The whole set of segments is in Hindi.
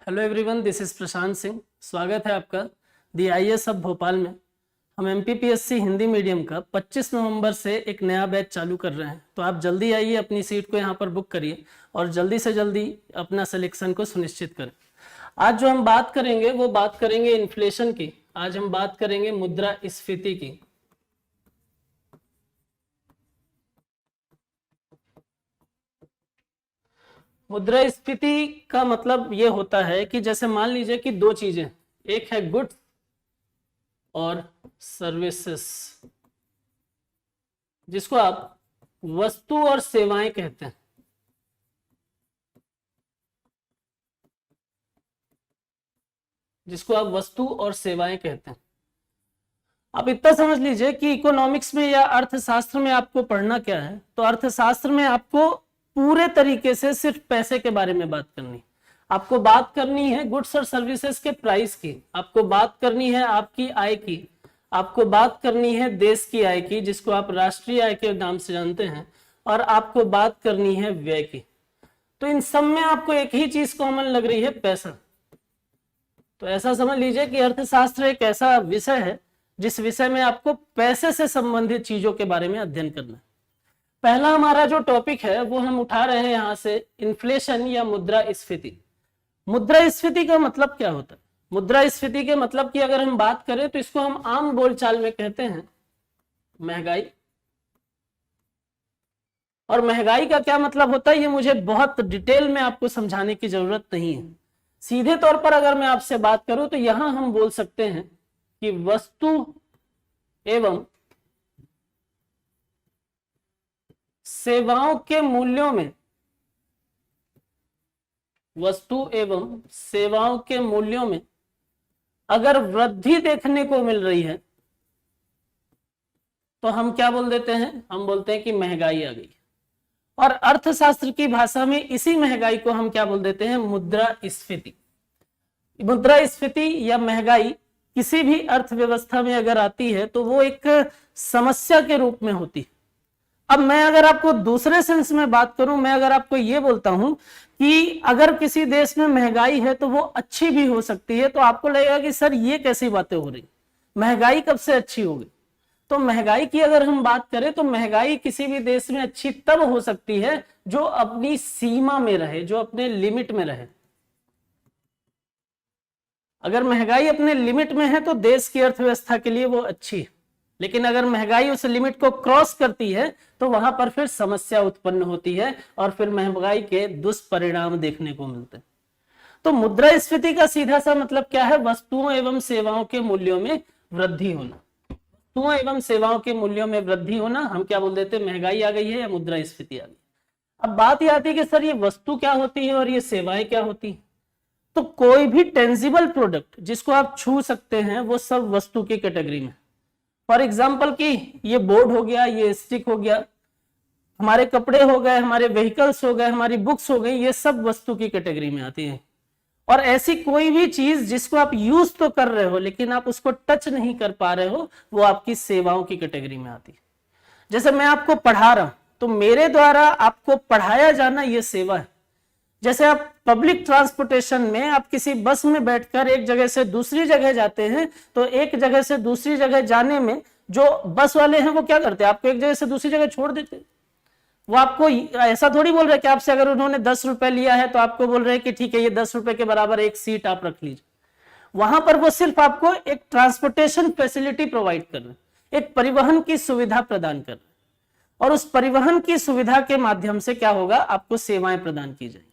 Hello everyone, this is Prashant Singh. स्वागत है आपका दी आईएएस ऑफ भोपाल में। हम एमपीपीएससी हिंदी मीडियम का 25 नवंबर से एक नया बैच चालू कर रहे हैं, तो आप जल्दी आइए, अपनी सीट को यहाँ पर बुक करिए और जल्दी से जल्दी अपना सिलेक्शन को सुनिश्चित करें। आज जो हम बात करेंगे वो बात करेंगे इन्फ्लेशन की। आज हम बात करेंगे मुद्रास्फीति की। मुद्रास्फीति का मतलब ये होता है कि जैसे मान लीजिए कि दो चीजें, एक है गुड्स और सर्विसेज, जिसको आप वस्तु और सेवाएं कहते हैं। जिसको आप वस्तु और सेवाएं कहते हैं। आप इतना समझ लीजिए कि इकोनॉमिक्स में या अर्थशास्त्र में आपको पढ़ना क्या है, तो अर्थशास्त्र में आपको पूरे तरीके से सिर्फ पैसे के बारे में बात करनी। आपको बात करनी है गुड्स और सर्विसेज के प्राइस की, आपको बात करनी है आपकी आय की, आपको बात करनी है देश की आय की, जिसको आप राष्ट्रीय आय के नाम से जानते हैं, और आपको बात करनी है व्यय की। तो इन सब में आपको एक ही चीज कॉमन लग रही है, पैसा। तो ऐसा समझ लीजिए कि अर्थशास्त्र एक ऐसा विषय है जिस विषय में आपको पैसे से संबंधित चीजों के बारे में अध्ययन करना है। पहला हमारा जो टॉपिक है वो हम उठा रहे हैं यहां से, इन्फ्लेशन या मुद्रास्फीति। मुद्रास्फीति का मतलब क्या होता है? मुद्रास्फीति के मतलब की अगर हम बात करें तो इसको हम आम बोलचाल में कहते हैं महंगाई। और महंगाई का क्या मतलब होता है ये मुझे बहुत डिटेल में आपको समझाने की जरूरत नहीं है। सीधे तौर पर अगर मैं आपसे बात करूं तो यहां हम बोल सकते हैं कि वस्तु एवं सेवाओं के मूल्यों में, वस्तु एवं सेवाओं के मूल्यों में अगर वृद्धि देखने को मिल रही है तो हम क्या बोल देते हैं? हम बोलते हैं कि महंगाई आ गई। और अर्थशास्त्र की भाषा में इसी महंगाई को हम क्या बोल देते हैं? मुद्रास्फीति। मुद्रास्फीति या महंगाई किसी भी अर्थव्यवस्था में अगर आती है तो वो एक समस्या के रूप में होती है। अब मैं अगर आपको दूसरे सेंस में बात करूं, मैं अगर आपको ये बोलता हूं कि अगर किसी देश में महंगाई है तो वो अच्छी भी हो सकती है, तो आपको लगेगा कि सर ये कैसी बातें हो रही, महंगाई कब से अच्छी हो गई? तो महंगाई की अगर हम बात करें तो महंगाई किसी भी देश में अच्छी तब हो सकती है जो अपनी सीमा में रहे, जो अपने लिमिट में रहे। अगर महंगाई अपने लिमिट में है तो देश की अर्थव्यवस्था के लिए वो अच्छी है, लेकिन अगर महंगाई उस लिमिट को क्रॉस करती है तो वहां पर फिर समस्या उत्पन्न होती है और फिर महंगाई के दुष्परिणाम देखने को मिलते हैं। तो मुद्रास्फीति का सीधा सा मतलब क्या है? वस्तुओं एवं सेवाओं के मूल्यों में वृद्धि होना। वस्तुओं एवं सेवाओं के मूल्यों में वृद्धि होना हम क्या बोल देते हैं? महंगाई आ गई है या मुद्रास्फीति आ गई। अब बात यह आती है कि सर ये वस्तु क्या होती है और ये सेवाएं क्या होती है? तो कोई भी टेंजिबल प्रोडक्ट जिसको आप छू सकते हैं वो सब वस्तु की कैटेगरी में। फॉर एग्जाम्पल कि ये बोर्ड हो गया, ये स्टिक हो गया, हमारे कपड़े हो गए, हमारे व्हीकल्स हो गए, हमारी बुक्स हो गई, ये सब वस्तु की कैटेगरी में आती है। और ऐसी कोई भी चीज जिसको आप यूज तो कर रहे हो लेकिन आप उसको टच नहीं कर पा रहे हो, वो आपकी सेवाओं की कैटेगरी में आती है। जैसे मैं आपको पढ़ा रहा हूं तो मेरे द्वारा आपको पढ़ाया जाना ये सेवा है। जैसे आप पब्लिक ट्रांसपोर्टेशन में आप किसी बस में बैठकर एक जगह से दूसरी जगह जाते हैं, तो एक जगह से दूसरी जगह जाने में जो बस वाले हैं वो क्या करते हैं? आपको एक जगह से दूसरी जगह छोड़ देते हैं। वो आपको ऐसा थोड़ी बोल रहे कि आपसे अगर उन्होंने 10 रुपए लिया है तो आपको बोल रहे हैं कि ठीक है ये 10 रुपए के बराबर एक सीट आप रख लीजिए। वहां पर वो सिर्फ आपको एक ट्रांसपोर्टेशन फैसिलिटी प्रोवाइड कर रहे हैं, एक परिवहन की सुविधा प्रदान कर रहे हैं, और उस परिवहन की सुविधा के माध्यम से क्या होगा? आपको सेवाएं प्रदान की जाएंगी।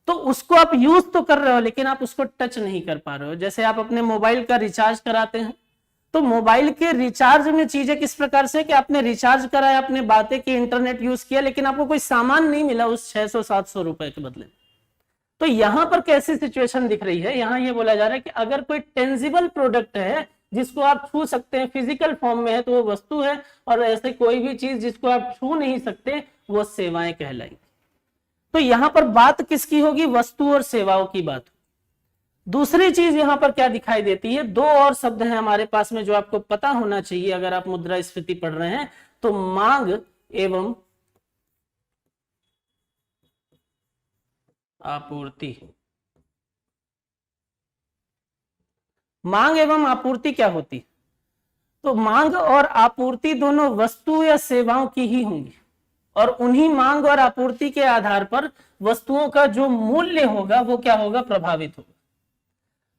तो उसको आप यूज तो कर रहे हो लेकिन आप उसको टच नहीं कर पा रहे हो। जैसे आप अपने मोबाइल का रिचार्ज कराते हैं तो मोबाइल के रिचार्ज में चीजें किस प्रकार से कि आपने रिचार्ज कराया, आपने बातें की, इंटरनेट यूज किया, लेकिन आपको कोई सामान नहीं मिला उस 600-700 रुपए के बदले। तो यहां पर कैसी सिचुएशन दिख रही है? यहां ये बोला जा रहा है कि अगर कोई टेंजिबल प्रोडक्ट है जिसको आप छू सकते हैं, फिजिकल फॉर्म में है, तो वो वस्तु है, और ऐसे कोई भी चीज जिसको आप छू नहीं सकते वो सेवाएं कहलाएंगी। तो यहां पर बात किसकी होगी? वस्तु और सेवाओं की बात। दूसरी चीज यहां पर क्या दिखाई देती है? दो और शब्द हैं हमारे पास में जो आपको पता होना चाहिए अगर आप मुद्रास्फीति पढ़ रहे हैं तो, मांग एवं आपूर्ति। मांग एवं आपूर्ति क्या होती, तो मांग और आपूर्ति दोनों वस्तु या सेवाओं की ही होंगी, और उन्हीं मांग और आपूर्ति के आधार पर वस्तुओं का जो मूल्य होगा वो क्या होगा, प्रभावित होगा।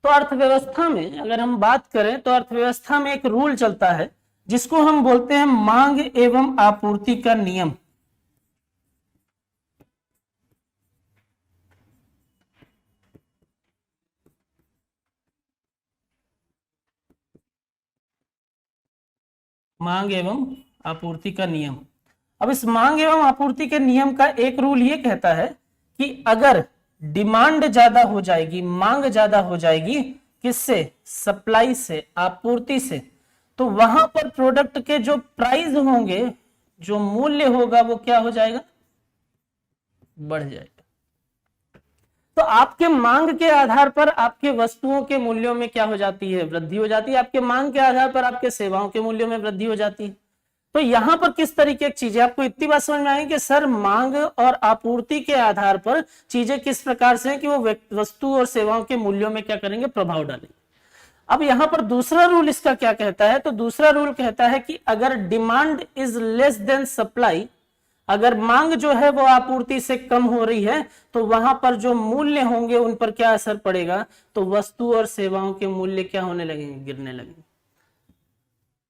तो अर्थव्यवस्था में अगर हम बात करें तो अर्थव्यवस्था में एक रूल चलता है जिसको हम बोलते हैं मांग एवं आपूर्ति का नियम। मांग एवं आपूर्ति का नियम। अब इस मांग एवं आपूर्ति के नियम का एक रूल ये कहता है कि अगर डिमांड ज्यादा हो जाएगी, मांग ज्यादा हो जाएगी, किससे, सप्लाई से, आपूर्ति से, तो वहां पर प्रोडक्ट के जो प्राइस होंगे, जो मूल्य होगा वो क्या हो जाएगा, बढ़ जाएगा। तो आपके मांग के आधार पर आपके वस्तुओं के मूल्यों में क्या हो जाती है, वृद्धि हो जाती है। आपके मांग के आधार पर आपके सेवाओं के मूल्यों में वृद्धि हो जाती है। तो यहां पर किस तरीके की चीजें, आपको इतनी बात समझ में आएगी कि सर मांग और आपूर्ति के आधार पर चीजें किस प्रकार से हैं कि वो वस्तु और सेवाओं के मूल्यों में क्या करेंगे, प्रभाव डालेंगे। अब यहां पर दूसरा रूल इसका क्या कहता है, तो दूसरा रूल कहता है कि अगर demand is less than supply, अगर मांग जो है वो आपूर्ति से कम हो रही है, तो वहां पर जो मूल्य होंगे उन पर क्या असर पड़ेगा, तो वस्तु और सेवाओं के मूल्य क्या होने लगेंगे, गिरने लगेंगे।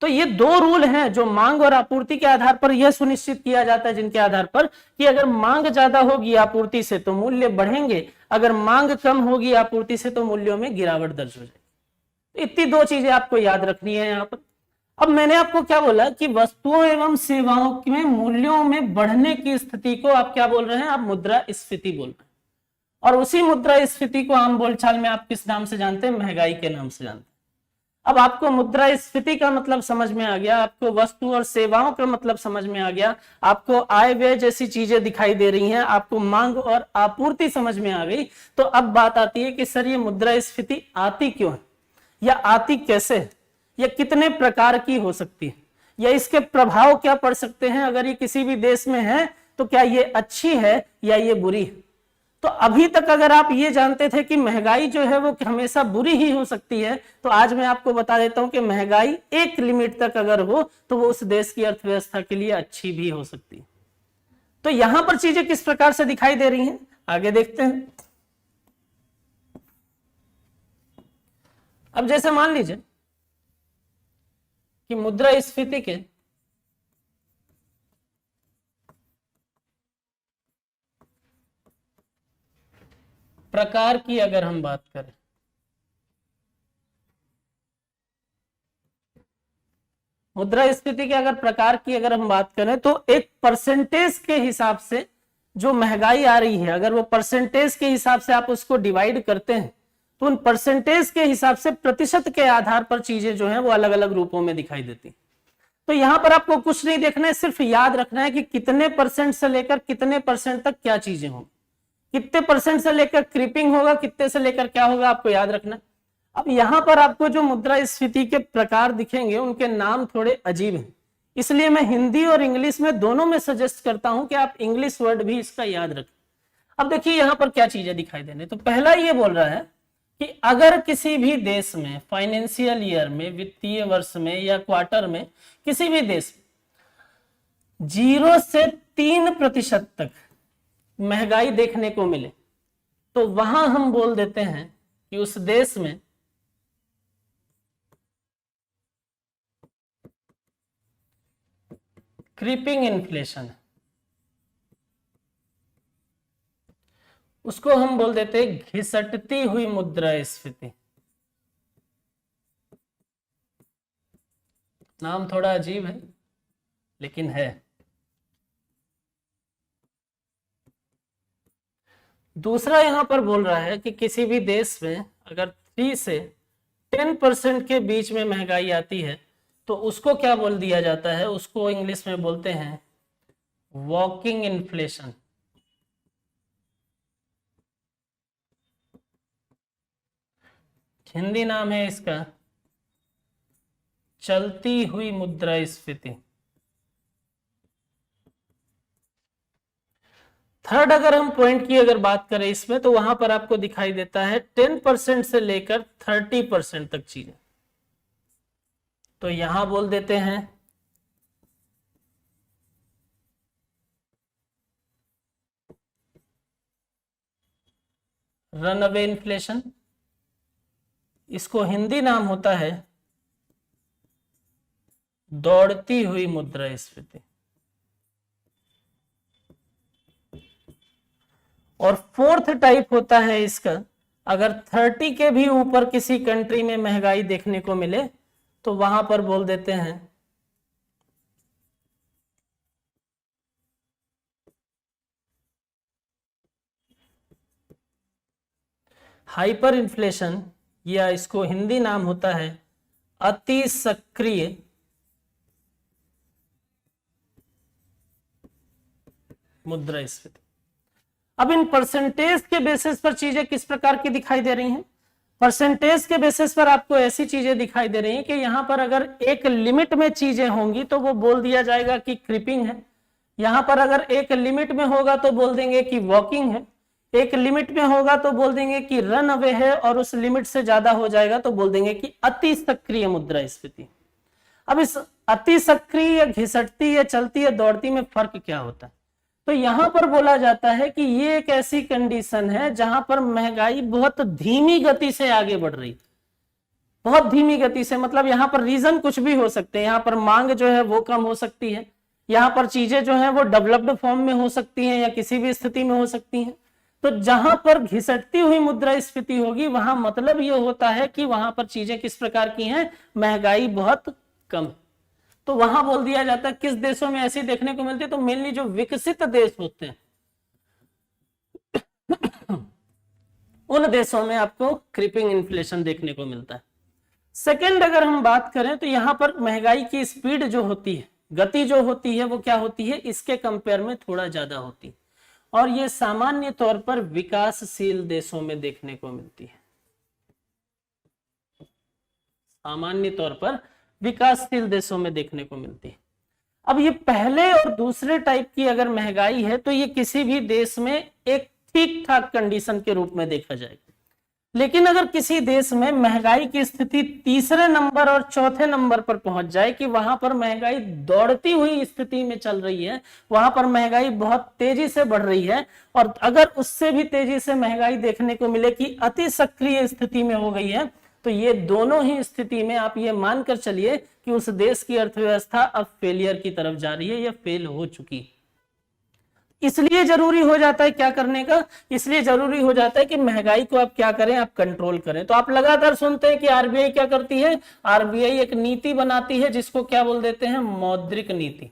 तो ये दो रूल हैं जो मांग और आपूर्ति के आधार पर यह सुनिश्चित किया जाता है, जिनके आधार पर कि अगर मांग ज्यादा होगी आपूर्ति से तो मूल्य बढ़ेंगे, अगर मांग कम होगी आपूर्ति से तो मूल्यों में गिरावट दर्ज हो जाएगी। इतनी दो चीजें आपको याद रखनी है यहां पर। अब मैंने आपको क्या बोला कि वस्तुओं एवं सेवाओं में मूल्यों में बढ़ने की स्थिति को आप क्या बोल रहे हैं, आप मुद्रास्फीति बोल रहे हैं। और उसी मुद्रास्फीति को आम बोलचाल में आप किस नाम से जानते हैं, महंगाई के नाम से जानते हैं। अब आपको मुद्रास्फीति का मतलब समझ में आ गया, आपको वस्तु और सेवाओं का मतलब समझ में आ गया, आपको आय व्यय जैसी चीजें दिखाई दे रही हैं, आपको मांग और आपूर्ति समझ में आ गई। तो अब बात आती है कि सर ये मुद्रास्फीति आती क्यों है, या आती कैसे है, या कितने प्रकार की हो सकती है, या इसके प्रभाव क्या पड़ सकते हैं। अगर ये किसी भी देश में है तो क्या ये अच्छी है या ये बुरी है। तो अभी तक अगर आप ये जानते थे कि महंगाई जो है वो हमेशा बुरी ही हो सकती है, तो आज मैं आपको बता देता हूं कि महंगाई एक लिमिट तक अगर हो तो वो उस देश की अर्थव्यवस्था के लिए अच्छी भी हो सकती है। तो यहां पर चीजें किस प्रकार से दिखाई दे रही हैं, आगे देखते हैं। अब जैसे मान लीजिए कि मुद्रास्फीति के प्रकार की अगर हम बात करें, मुद्रास्फीति के अगर प्रकार की अगर हम बात करें तो एक परसेंटेज के हिसाब से जो महंगाई आ रही है, अगर वो परसेंटेज के हिसाब से आप उसको डिवाइड करते हैं तो उन परसेंटेज के हिसाब से प्रतिशत के आधार पर चीजें जो हैं वो अलग अलग रूपों में दिखाई देती। तो यहां पर आपको कुछ नहीं देखना है, सिर्फ याद रखना है कि कितने परसेंट से लेकर कितने परसेंट तक क्या चीजें होंगी, कितने परसेंट से लेकर क्रीपिंग होगा, कितने से लेकर क्या होगा, आपको याद रखना। अब यहां पर आपको जो मुद्रास्फीति के प्रकार दिखेंगे उनके नाम थोड़े अजीब हैं, इसलिए मैं हिंदी और इंग्लिश में दोनों में सजेस्ट करता हूं कि आप इंग्लिश वर्ड भी इसका याद रखें। अब देखिए यहां पर क्या चीजें दिखाई देने, तो पहला ये बोल रहा है कि अगर किसी भी देश में फाइनेंशियल ईयर में, वित्तीय वर्ष में या क्वार्टर में, किसी भी देश में 0 से 3% तक महंगाई देखने को मिले तो वहां हम बोल देते हैं कि उस देश में क्रीपिंग इन्फ्लेशन है, उसको हम बोल देते हैं घिसटती हुई मुद्रास्फीति। नाम थोड़ा अजीब है लेकिन है। दूसरा यहां पर बोल रहा है कि किसी भी देश में अगर 3 से 10% के बीच में महंगाई आती है तो उसको क्या बोल दिया जाता है, उसको इंग्लिश में बोलते हैं वॉकिंग इन्फ्लेशन। हिंदी नाम है इसका चलती हुई मुद्रास्फीति। थर्ड अगर हम पॉइंट की अगर बात करें इसमें, तो वहां पर आपको दिखाई देता है 10% से लेकर 30% तक चीजें। तो यहां बोल देते हैं रन अवे इन्फ्लेशन, इसको हिंदी नाम होता है दौड़ती हुई मुद्रास्फीति। और फोर्थ टाइप होता है इसका, अगर 30 के भी ऊपर किसी कंट्री में महंगाई देखने को मिले तो वहां पर बोल देते हैं हाइपर इन्फ्लेशन, या इसको हिंदी नाम होता है अति सक्रिय मुद्रास्फीति। अब इन परसेंटेज के बेसिस पर चीजें किस प्रकार की दिखाई दे रही हैं? परसेंटेज के बेसिस पर आपको ऐसी चीजें दिखाई दे रही हैं कि यहां पर अगर एक लिमिट में चीजें होंगी तो वो बोल दिया जाएगा कि क्रीपिंग है। यहां पर अगर एक लिमिट में होगा तो बोल देंगे कि वॉकिंग है, एक लिमिट में होगा तो बोल देंगे कि रन अवे है, और उस लिमिट से ज्यादा हो जाएगा तो बोल देंगे कि अति सक्रिय मुद्रास्फीति। अब इस अति सक्रिय या घिसटती या चलती या दौड़ती में फर्क क्या होता है? तो यहां पर बोला जाता है कि ये एक ऐसी कंडीशन है जहां पर महंगाई बहुत धीमी गति से आगे बढ़ रही है, बहुत धीमी गति से। मतलब यहां पर रीजन कुछ भी हो सकते हैं, यहां पर मांग जो है वो कम हो सकती है, यहां पर चीजें जो है वो डेवलप्ड फॉर्म में हो सकती हैं या किसी भी स्थिति में हो सकती हैं। तो जहां पर घिसटती हुई मुद्रास्फीति होगी वहां मतलब ये होता है कि वहां पर चीजें किस प्रकार की हैं, महंगाई बहुत कम। तो वहां बोल दिया जाता है किस देशों में ऐसी देखने को मिलती है, तो मेनली जो विकसित देश होते हैं उन देशों में आपको क्रीपिंग इन्फ्लेशन देखने को मिलता है। सेकंड अगर हम बात करें तो यहां पर महंगाई की स्पीड जो होती है, गति जो होती है वो क्या होती है, इसके कंपेयर में थोड़ा ज्यादा होती है, और ये सामान्य तौर पर विकासशील देशों में देखने को मिलती है। सामान्य तौर पर विकासशील देशों में देखने को मिलती है। अब ये पहले और दूसरे टाइप की अगर महंगाई है तो ये किसी भी देश में एक ठीक ठाक कंडीशन के रूप में देखा जाएगा। लेकिन अगर किसी देश में महंगाई की स्थिति तीसरे नंबर और चौथे नंबर पर पहुंच जाए कि वहां पर महंगाई दौड़ती हुई स्थिति में चल रही है, वहां पर महंगाई बहुत तेजी से बढ़ रही है, और अगर उससे भी तेजी से महंगाई देखने को मिले कि अति सक्रिय स्थिति में हो गई है, तो ये दोनों ही स्थिति में आप ये मानकर चलिए कि उस देश की अर्थव्यवस्था अब फेलियर की तरफ जा रही है या फेल हो चुकी है। इसलिए जरूरी हो जाता है क्या करने का, इसलिए जरूरी हो जाता है कि महंगाई को आप क्या करें, आप कंट्रोल करें। तो आप लगातार सुनते हैं कि आरबीआई क्या करती है, आरबीआई एक नीति बनाती है जिसको क्या बोल देते हैं, मौद्रिक नीति।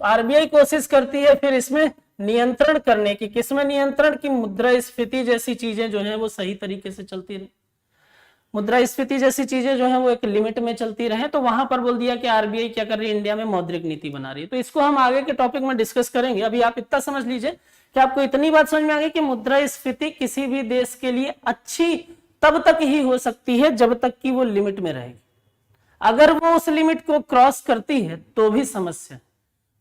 तो आरबीआई कोशिश करती है फिर इसमें नियंत्रण करने की, किसमें नियंत्रण की, मुद्रास्फीति जैसी चीजें जो है वो सही तरीके से चलती रहे, मुद्रास्फीति जैसी चीजें जो है वो एक लिमिट में चलती रहे। तो वहां पर बोल दिया कि आरबीआई क्या कर रही है, इंडिया में मौद्रिक नीति बना रही है। तो इसको हम आगे के टॉपिक में डिस्कस करेंगे। अभी आप इतना समझ लीजिए कि आपको इतनी बात समझ में आ गई कि मुद्रास्फीति किसी भी देश के लिए अच्छी तब तक ही हो सकती है जब तक कि वो लिमिट में रहेगी। अगर वो उस लिमिट को क्रॉस करती है तो भी समस्या।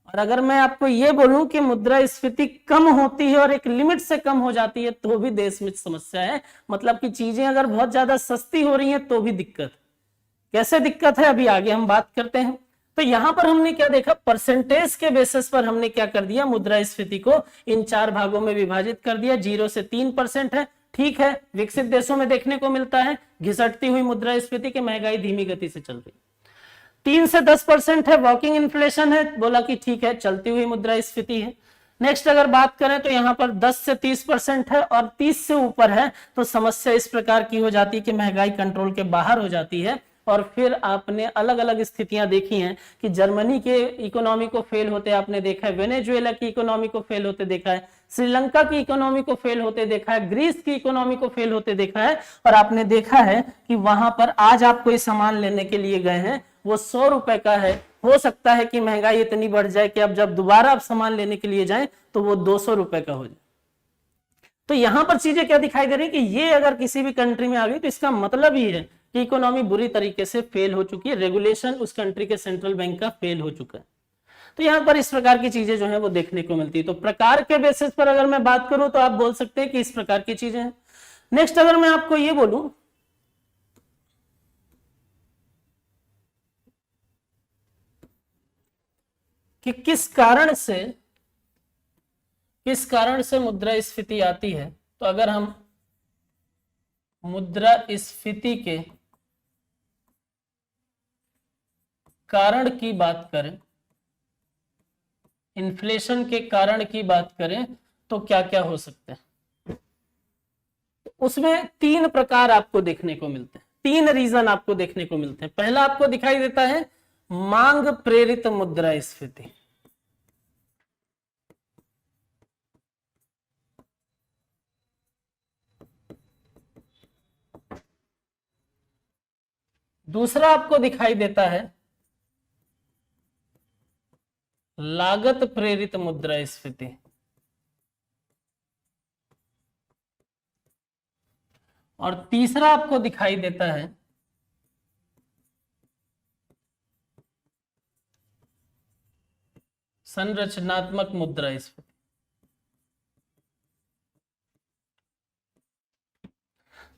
और अगर मैं आपको ये बोलूं कि मुद्रास्फीति कम होती है और एक लिमिट से कम हो जाती है तो भी देश में समस्या है। मतलब कि चीजें अगर बहुत ज्यादा सस्ती हो रही हैं तो भी दिक्कत। कैसे दिक्कत है अभी आगे हम बात करते हैं। तो यहां पर हमने क्या देखा, परसेंटेज के बेसिस पर हमने क्या कर दिया, मुद्रास्फीति को इन 4 भागों में विभाजित कर दिया। 0 से 3% है, ठीक है, विकसित देशों में देखने को मिलता है घिसटती हुई मुद्रास्फीति की, महंगाई धीमी गति से चल रही। 3 से 10% है, वॉकिंग इन्फ्लेशन है, बोला कि ठीक है चलती हुई मुद्रास्फीति है। नेक्स्ट अगर बात करें तो यहाँ पर 10 से 30% है, और 30 से ऊपर है तो समस्या इस प्रकार की हो जाती है कि महंगाई कंट्रोल के बाहर हो जाती है। और फिर आपने अलग अलग स्थितियां देखी हैं कि जर्मनी के इकोनॉमी को फेल होते आपने देखा है, वेनेजुएला की इकोनॉमी को फेल होते देखा है, श्रीलंका की इकोनॉमी को फेल होते देखा है, ग्रीस की इकोनॉमी को फेल होते देखा है। और आपने देखा है कि वहां पर आज आप कोई सामान लेने के लिए गए हैं, वो 100 रुपए का है, हो सकता है कि महंगाई इतनी बढ़ जाए कि अब जब दोबारा आप सामान लेने के लिए जाएं तो वो 200 रुपए का हो जाए। तो यहां पर चीजें क्या दिखाई दे रही है कि ये अगर किसी भी कंट्री में आ गई तो इसका मतलब ही है कि इकोनॉमी बुरी तरीके से फेल हो चुकी है, रेगुलेशन उस कंट्री के सेंट्रल बैंक का फेल हो चुका है। तो यहाँ पर इस प्रकार की चीजें जो है वो देखने को मिलती है। तो प्रकार के बेसिस पर अगर मैं बात करूं तो आप बोल सकते हैं कि इस प्रकार की चीजें हैं। नेक्स्ट अगर मैं आपको ये बोलूं कि किस कारण से मुद्रास्फीति आती है, तो अगर हम मुद्रास्फीति के कारण की बात करें, इन्फ्लेशन के कारण की बात करें, तो क्या क्या हो सकते हैं। उसमें 3 प्रकार आपको देखने को मिलते हैं, 3 रीजन आपको देखने को मिलते हैं। पहला आपको दिखाई देता है मांग प्रेरित मुद्रास्फीति। दूसरा आपको दिखाई देता है लागत प्रेरित मुद्रास्फीति। और तीसरा आपको दिखाई देता है संरचनात्मक मुद्रास्फीति।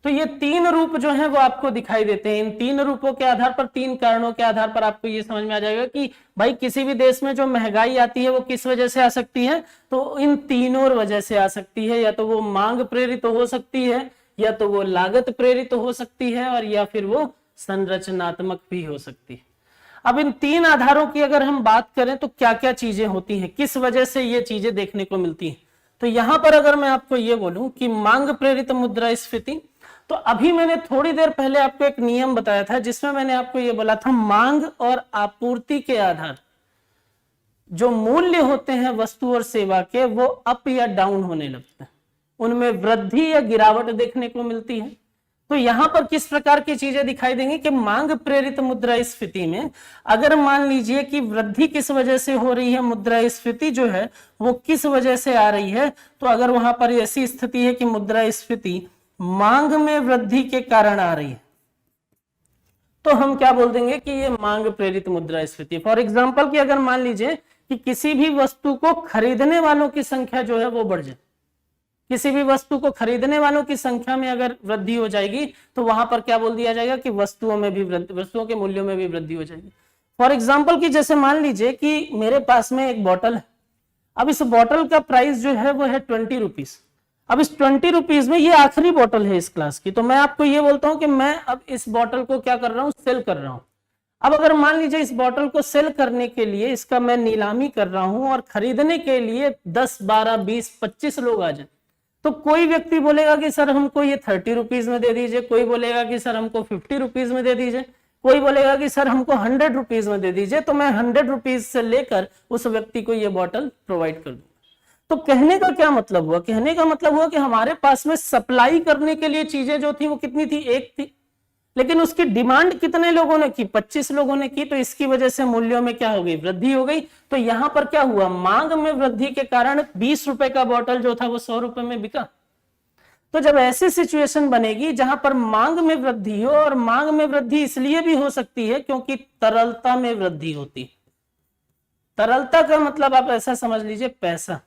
तो ये 3 रूप जो है वो आपको दिखाई देते हैं। इन 3 रूपों के आधार पर, 3 कारणों के आधार पर आपको ये समझ में आ जाएगा कि भाई किसी भी देश में जो महंगाई आती है वो किस वजह से आ सकती है, तो इन तीनों वजह से आ सकती है। या तो वो मांग प्रेरित हो सकती है, या तो वो लागत प्रेरित हो सकती है, और या फिर वो संरचनात्मक भी हो सकती है। अब इन 3 आधारों की अगर हम बात करें तो क्या क्या चीजें होती हैं, किस वजह से ये चीजें देखने को मिलती हैं। तो यहां पर अगर मैं आपको ये बोलूं कि मांग प्रेरित मुद्रास्फीति, तो अभी मैंने थोड़ी देर पहले आपको एक नियम बताया था जिसमें मैंने आपको ये बोला था मांग और आपूर्ति के आधार जो मूल्य होते हैं वस्तु और सेवा के, वो अप या डाउन होने लगते हैं, उनमें वृद्धि या गिरावट देखने को मिलती है। तो यहां पर किस प्रकार की चीजें दिखाई देंगी कि मांग प्रेरित मुद्रास्फीति में अगर मान लीजिए कि वृद्धि किस वजह से हो रही है, मुद्रास्फीति जो है वो किस वजह से आ रही है, तो अगर वहां पर ऐसी स्थिति है कि मुद्रास्फीति मांग में वृद्धि के कारण आ रही है, तो हम क्या बोल देंगे कि ये मांग प्रेरित मुद्रास्फीति। फॉर एग्जांपल कि अगर मान लीजिए कि किसी भी वस्तु को खरीदने वालों की संख्या जो है वो बढ़ जाए, किसी भी वस्तु को खरीदने वालों की संख्या में अगर वृद्धि हो जाएगी, तो वहां पर क्या बोल दिया जाएगा कि वस्तुओं के मूल्यों में भी वृद्धि हो जाएगी। फॉर एग्जांपल कि जैसे मान लीजिए कि मेरे पास में एक बॉटल है, अब इस बॉटल का प्राइस जो है वो है 20 रुपीज। अब इस 20 रुपीज में ये आखिरी बॉटल है इस क्लास की, तो मैं आपको ये बोलता हूं कि मैं अब इस बॉटल को क्या कर रहा हूं, सेल कर रहा हूं। अब अगर मान लीजिए इस बॉटल को सेल करने के लिए इसका मैं नीलामी कर रहा हूं और खरीदने के लिए 10, 12, 20, 25 लोग आ जाए, तो कोई व्यक्ति बोलेगा कि सर हमको ये 30 रुपीज में दे दीजिए, कोई बोलेगा कि सर हमको 50 रुपीज में दे दीजिए, कोई बोलेगा कि सर हमको 100 रुपीज में दे दीजिए, तो मैं 100 रुपीज से लेकर उस व्यक्ति को ये बॉटल प्रोवाइड कर दूंगा। तो कहने का क्या मतलब हुआ, कहने का मतलब हुआ कि हमारे पास में सप्लाई करने के लिए चीजें जो थी वो कितनी थी, एक थी, लेकिन उसकी डिमांड कितने लोगों ने की, 25 लोगों ने की, तो इसकी वजह से मूल्यों में क्या हो गई, वृद्धि हो गई। तो यहां पर क्या हुआ, मांग में वृद्धि के कारण 20 रुपए का बॉटल जो था वो 100 रुपए में बिका। तो जब ऐसी सिचुएशन बनेगी जहां पर मांग में वृद्धि हो, और मांग में वृद्धि इसलिए भी हो सकती है क्योंकि तरलता में वृद्धि होती है। तरलता का मतलब आप ऐसा समझ लीजिए, पैसा।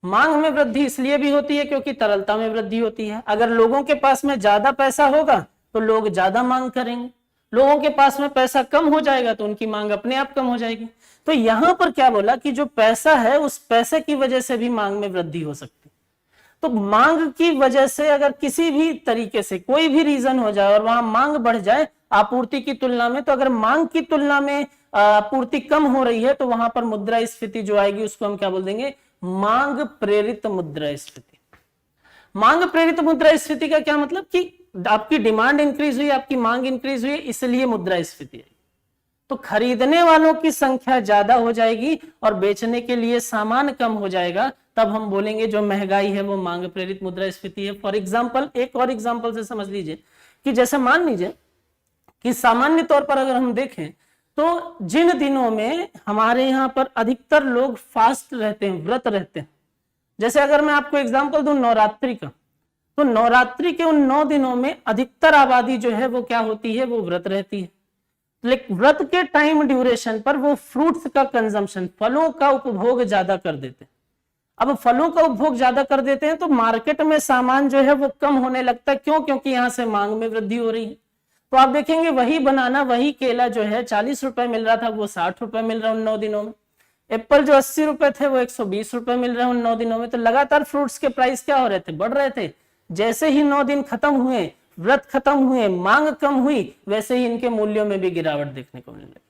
मांग में वृद्धि इसलिए भी होती है क्योंकि तरलता में वृद्धि होती है। अगर लोगों के पास में ज्यादा पैसा होगा तो लोग ज्यादा मांग करेंगे, लोगों के पास में पैसा कम हो जाएगा तो उनकी मांग अपने आप कम हो जाएगी। तो यहां पर क्या बोला कि जो पैसा है उस पैसे की वजह से भी मांग में वृद्धि हो सकती है। तो मांग की वजह से अगर किसी भी तरीके से कोई भी रीजन हो जाए और वहां मांग बढ़ जाए आपूर्ति की तुलना में, तो अगर मांग की तुलना में आपूर्ति कम हो रही है तो वहां पर मुद्रास्फीति जो आएगी उसको हम क्या बोल देंगे, मांग प्रेरित मुद्रास्फीति। मांग प्रेरित मुद्रास्फीति का क्या मतलब कि आपकी डिमांड इंक्रीज हुई, आपकी मांग इंक्रीज हुई, इसलिए मुद्रास्फीति आई। तो खरीदने वालों की संख्या ज्यादा हो जाएगी और बेचने के लिए सामान कम हो जाएगा, तब हम बोलेंगे जो महंगाई है वो मांग प्रेरित मुद्रास्फीति है। फॉर एग्जांपल, एक और एग्जांपल से समझ लीजिए कि जैसे मान लीजिए कि सामान्य तौर पर अगर हम देखें तो जिन दिनों में हमारे यहाँ पर अधिकतर लोग फास्ट रहते हैं, व्रत रहते हैं, जैसे अगर मैं आपको एग्जांपल दूं नवरात्रि का, तो नवरात्रि के उन 9 दिनों में अधिकतर आबादी जो है वो क्या होती है, वो व्रत रहती है। लेकिन व्रत के टाइम ड्यूरेशन पर वो फ्रूट्स का कंजम्पशन, फलों का उपभोग ज्यादा कर देते हैं। अब फलों का उपभोग ज्यादा कर देते हैं तो मार्केट में सामान जो है वो कम होने लगता है। क्यों? क्योंकि यहां से मांग में वृद्धि हो रही है। तो आप देखेंगे वही बनाना, वही केला जो है 40 रुपए मिल रहा था, वो 60 रुपए मिल रहा है उन 9 दिनों में। एप्पल जो 80 रुपए थे वो 120 रुपए मिल रहे हैं उन 9 दिनों में। तो लगातार फ्रूट्स के प्राइस क्या हो रहे थे? बढ़ रहे थे। जैसे ही 9 दिन खत्म हुए, व्रत खत्म हुए, मांग कम हुई, वैसे ही इनके मूल्यों में भी गिरावट देखने को मिलने लगी।